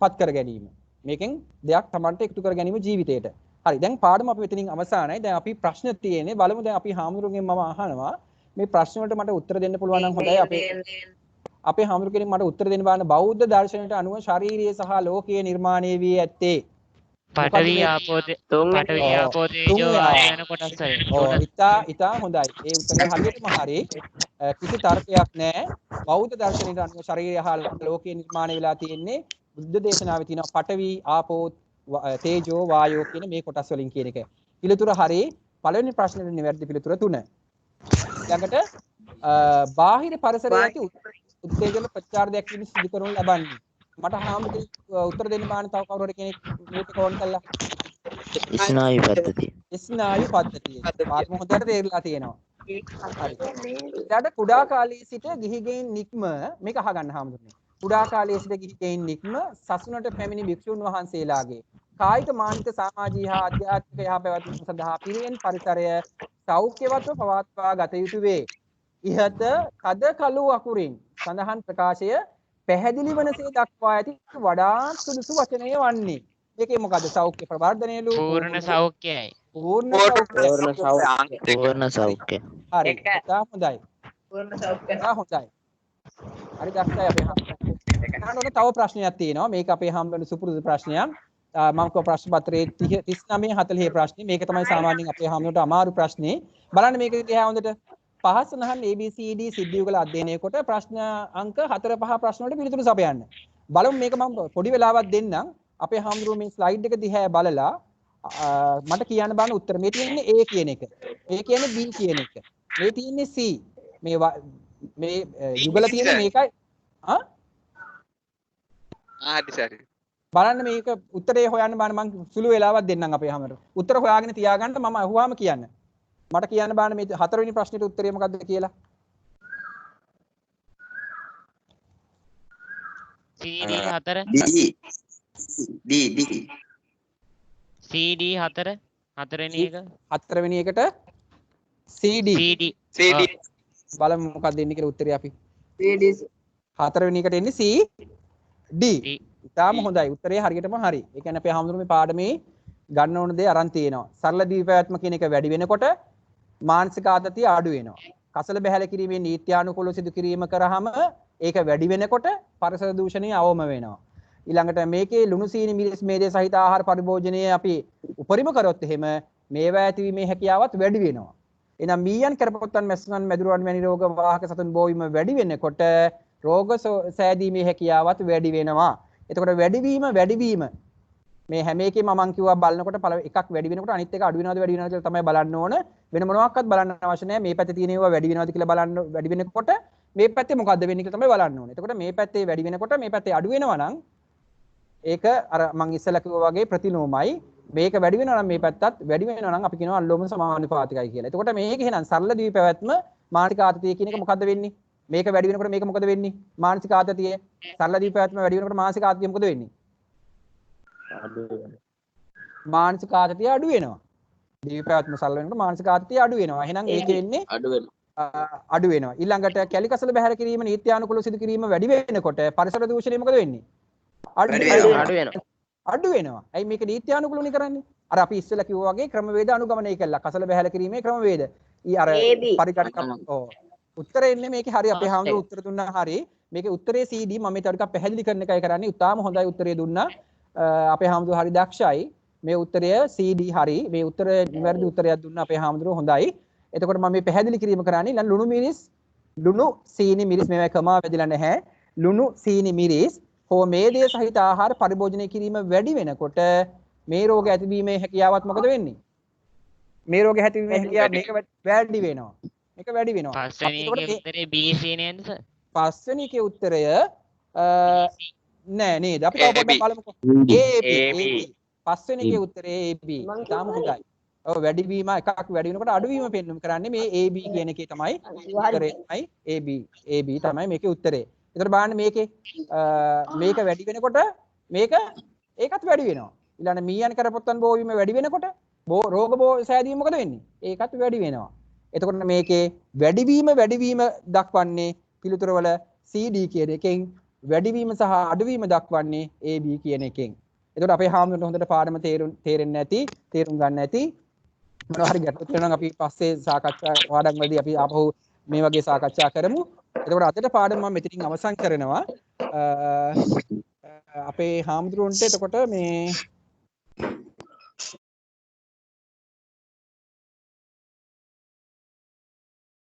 පත් කර ගැනීම. මේකෙන් දෙයක් තමන්ට එකතු කර ගැනීම ජීවිතේට. හරි දැන් පාඩම අපි මෙතනින් අවසానයි. දැන් අපි ප්‍රශ්න තියෙන්නේ බලමු. දැන් අපි හාමුදුරුවන්ගෙන් මම අහනවා මේ ප්‍රශ්න වලට මට උත්තර දෙන්න පුළුවන් නම් හොඳයි. අපේ හාමුදුරුවෝ කෙනෙක් මට උත්තර දෙන්න බලන්න බෞද්ධ දර්ශනයට අනුව ශාරීරිය සහ ලෝකීය නිර්මාණය වී ඇත්තේ පඨවි ආපෝ තේජෝ ආයන කොටස් හරි. ඉතා හොඳයි. ඒ උත්තරේ හරියටම හරි. කිසි තර්කයක් නැහැ. බෞද්ධ දර්ශනයට අනුව ශරීරය හා ලෝකීය නිර්මාණය වෙලා තියෙන්නේ බුද්ධ දේශනාවේ තියෙන පඨවි ආපෝ තේජෝ වායෝ කියන මේ කොටස් වලින් කියන එක. පිළිතුර හරි. පළවෙනි ප්‍රශ්නෙට නිවැරදි පිළිතුර 3. ඊළඟට බාහිර පරිසරයේ ඇති උත්තේජන ප්‍රතිචාර දැක්වීම සිදු කරනු ලබන්නේ. මට හාමුදුරුවෝ උත්තර දෙන්න බාන තව කවුරු හරි කෙනෙක් මේක ඕන් කළා. ස්නායු පද්ධතිය. ස්නායු පද්ධතිය. පාඩම හොඳට තේරිලා තියෙනවා. හරි. ඊට කුඩා කාලයේ සිට ගිහිගෙයින් නික්ම මේක අහගන්න හාමුදුරුවනේ. කුඩා කාලයේ සිට ගිහිගෙයින් නික්ම සසුනට පැමිණි භික්ෂුන් වහන්සේලාගේ කායික මානසික සමාජීය හා ආධ්‍යාත්මික යහපැවැත්ම සඳහා පිරිවෙන් පරිසරය සෞඛ්‍යවත්ව පවත්වා ගත යුතු වේ. ඉහත කද කළු අකුරින් සඳහන් ප්‍රකාශය පැහැදිලි වනසේ දක්වා ඇති වඩාත් සුදුසු වචනය වන්නේ. ඒකේ මොකද? සෞඛ්‍ය ප්‍රවර්ධනයලු පූර්ණ සෞඛ්‍යයයි. පූර්ණ සෞඛ්‍ය. හරි. තා හොඳයි. පූර්ණ සෞඛ්‍ය. හොඳයි. හරි දැක්කයි අපේ හම්බුනේ. තව ප්‍රශ්නයක් තියෙනවා. මේක අපේ හම්බුනේ සුපුරුදු ප්‍රශ්නයක්. මම කව ප්‍රශ්න පත්‍රයේ 39 40 ප්‍රශ්නේ. මේක තමයි සාමාන්‍යයෙන් අපේ හම්බුනට අමාරු ප්‍රශ්නේ. බලන්න මේක දිහා හොඳට. පහස නහන් ABCD සිද්ධ යුගල අධ්‍යයනය කොට ප්‍රශ්න අංක 4 5 ප්‍රශ්න වලට පිළිතුරු සපයන්න. බලමු මේක මම පොඩි වෙලාවක් දෙන්නම්. අපේ හම්බුනේ මේ ස්ලයිඩ් එක දිහා බලලා මට කියන්න බෑන උත්තර. මේ තියෙන්නේ A කියන එක. මේ කියන්නේ B කියන එක. මේ තියෙන්නේ C. මේ යුගල තියෙන්නේ මේකයි. හරි සර්. බලන්න මේක උත්තරේ හොයන්න බෑන මම සුළු වෙලාවක් දෙන්නම් අපේ හම්බුනට. උත්තර හොයාගෙන තියාගන්න මම අහුවාම කියන්න. මට කියන්න බෑන මේ 4 වෙනි ප්‍රශ්නෙට උත්තරේ මොකක්ද කියලා. CD 4 D CD 4 හතරවෙනි එක 4 වෙනි එකට CD බලමු මොකක්ද දෙන්නේ කියලා උත්තරේ අපි. CD 4 වෙනි එකට එන්නේ CD. ඉතාලම හොඳයි. උත්තරේ හරියටම හරි. ඒ කියන්නේ අපේ හාමුදුරුවෝ මේ පාඩමේ ගන්න ඕන දේ අරන් තියෙනවා. සරල දීපැවැත්ම කියන එක වැඩි වෙනකොට මානසික ආතතිය අඩු වෙනවා. කසල බැහැල කිරීමේ නීත්‍යානුකූලව සිදු කිරීම කරාම ඒක වැඩි වෙනකොට පරිසර දූෂණය අවම වෙනවා. ඊළඟට මේකේ ලුණු සීනි මිරිස් මේදේ සහිත ආහාර පරිභෝජනය අපි උපරිම කරොත් එහෙම මේවා ඇතිවීමේ හැකියාවත් වැඩි වෙනවා. එහෙනම් මීයන් කරපොත්තන් මැස්සන් මැදුරුවන් වැනි රෝග වාහක සතුන් බෝවීම වැඩි වෙනකොට රෝග සෑදීමේ හැකියාවත් වැඩි වෙනවා. එතකොට වැඩිවීම මේ හැම එකේම මම කිව්වා බලනකොට එකක් වැඩි වෙනකොට අනිත් එක අඩු වෙනවද වැඩි වෙනවද කියලා තමයි බලන්න ඕන. වෙන මොනවාක්වත් බලන්න අවශ්‍ය නැහැ. මේ පැත්තේ තියෙන ඒවා වැඩි වෙනවද කියලා බලන්න වැඩි වෙනකොට මේ පැත්තේ මොකද්ද වෙන්නේ කියලා තමයි බලන්න ඕනේ. එතකොට මේ පැත්තේ වැඩි වෙනකොට මේ පැත්තේ අඩු වෙනවා නම් ඒක අර මම ඉස්සෙල්ලා කිව්වා වගේ ප්‍රතිලෝමයි. මේක වැඩි වෙනවා නම් මේ පැත්තත් වැඩි වෙනවා නම් අපි කියනවා අනුලෝම සමානුපාතිකයි කියලා. එතකොට මේක එහෙනම් සරල ද්වි පැවැත්ම මානසික ආතතිය කියන එක මොකද්ද වෙන්නේ? මේක වැඩි වෙනකොට මේක මොකද වෙන්නේ? මානසික ආතතිය. සරල ද්වි පැවැත්ම වැඩි වෙනකොට මානසික ආතතිය මොකද වෙන්නේ? මානසික ආතතිය අඩු වෙනවා. ද්වි පැවැත්ම සරල වෙනකොට මානසික ආතතිය අඩු වෙනවා. එහෙනම් ඒක වෙන්නේ අඩු වෙනවා. ඊළඟට කැලිකසල බැහැර කිරීම නීත්‍යානුකූලව සිදු කිරීම වැඩි වෙනකොට පරිසර දූෂණය මොකද වෙන්නේ? අඩු වෙනවා. ඇයි මේක නීත්‍යානුකූලවනේ කරන්නේ? අර අපි ඉස්සෙල්ලා කිව්වා වගේ ක්‍රමවේද අනුගමනය කළා. කසල බැහැර කිරීමේ ක්‍රමවේද. අර පරිගණක උත්තරේ එන්නේ මේකේ හරි අපේ හාමුදුරුවෝ උත්තර දුන්නා හරි. මේකේ උත්තරේ CD මම මේ ටිකක් පැහැදිලි කරන එකයි කරන්නේ. උතාම හොඳයි උත්තරේ දුන්නා. අපේ හාමුදුරුවෝ හරි දක්ෂයි. මේ උත්තරය CD හරි. මේ උත්තරේ නිවැරදි උත්තරයක් දුන්නා අපේ හාමුදුරුවෝ හොඳයි. එතකොට මම මේ පැහැදිලි කිරීම කරන්නේ ලුණු සීනි මිරිස් මේවා කමා වැදිලා නැහැ. ලුණු සීනි මිරිස් හෝ මේදේ සහිත ආහාර පරිභෝජනය කිරීම වැඩි වෙනකොට මේ රෝග ඇතිවීමේ හැකියාවත් මොකද වෙන්නේ? මේ රෝග ඇතිවීමේ හැකියාව මේක වැඩි වෙනවා. මේක වැඩි වෙනවා. පස්වෙනි එකේ උත්තරේ B C නේද සර්? පස්වෙනි එකේ උත්තරය නෑ නේද? අපි තව පොඩ්ඩක් බලමුකෝ. AB. පස්වෙනි එකේ උත්තරේ AB. තාම හොඳයි. ඔව් වැඩිවීම එකක් වැඩි වෙනකොට අඩුවීම පෙන්වන්න කරන්නේ මේ AB කියන එකේ තමයි උත්තරේ තමයි AB තමයි මේකේ උත්තරේ. එතකොට බලන්න මේකේ මේක වැඩි වෙනකොට මේක ඒකත් වැඩි වෙනවා. ඊළඟ මීයන් කරපොත්තන් බෝවීම වැඩි වෙනකොට රෝග බෝ සෑදීම මොකද වෙන්නේ? ඒකත් වැඩි වෙනවා. එතකොට මේකේ වැඩිවීම දක්වන්නේ පිළිතුරවල CD කියන එකෙන් වැඩිවීම සහ අඩුවීම දක්වන්නේ AB කියන එකෙන්. එතකොට අපේ හාමුදුරන්ට හොඳට පාඩම තේරෙන්නේ නැති, තේරුම් ගන්න නැති මොනවා හරි ගැටලු තියෙනවා නම් අපි පස්සේ සාකච්ඡා පාඩම් වලදී අපි ආපහු මේ වගේ සාකච්ඡා කරමු. එතකොට අදට පාඩම මම මෙතනින් අවසන් කරනවා. අපේ හාමුදුරන්ට එතකොට මේ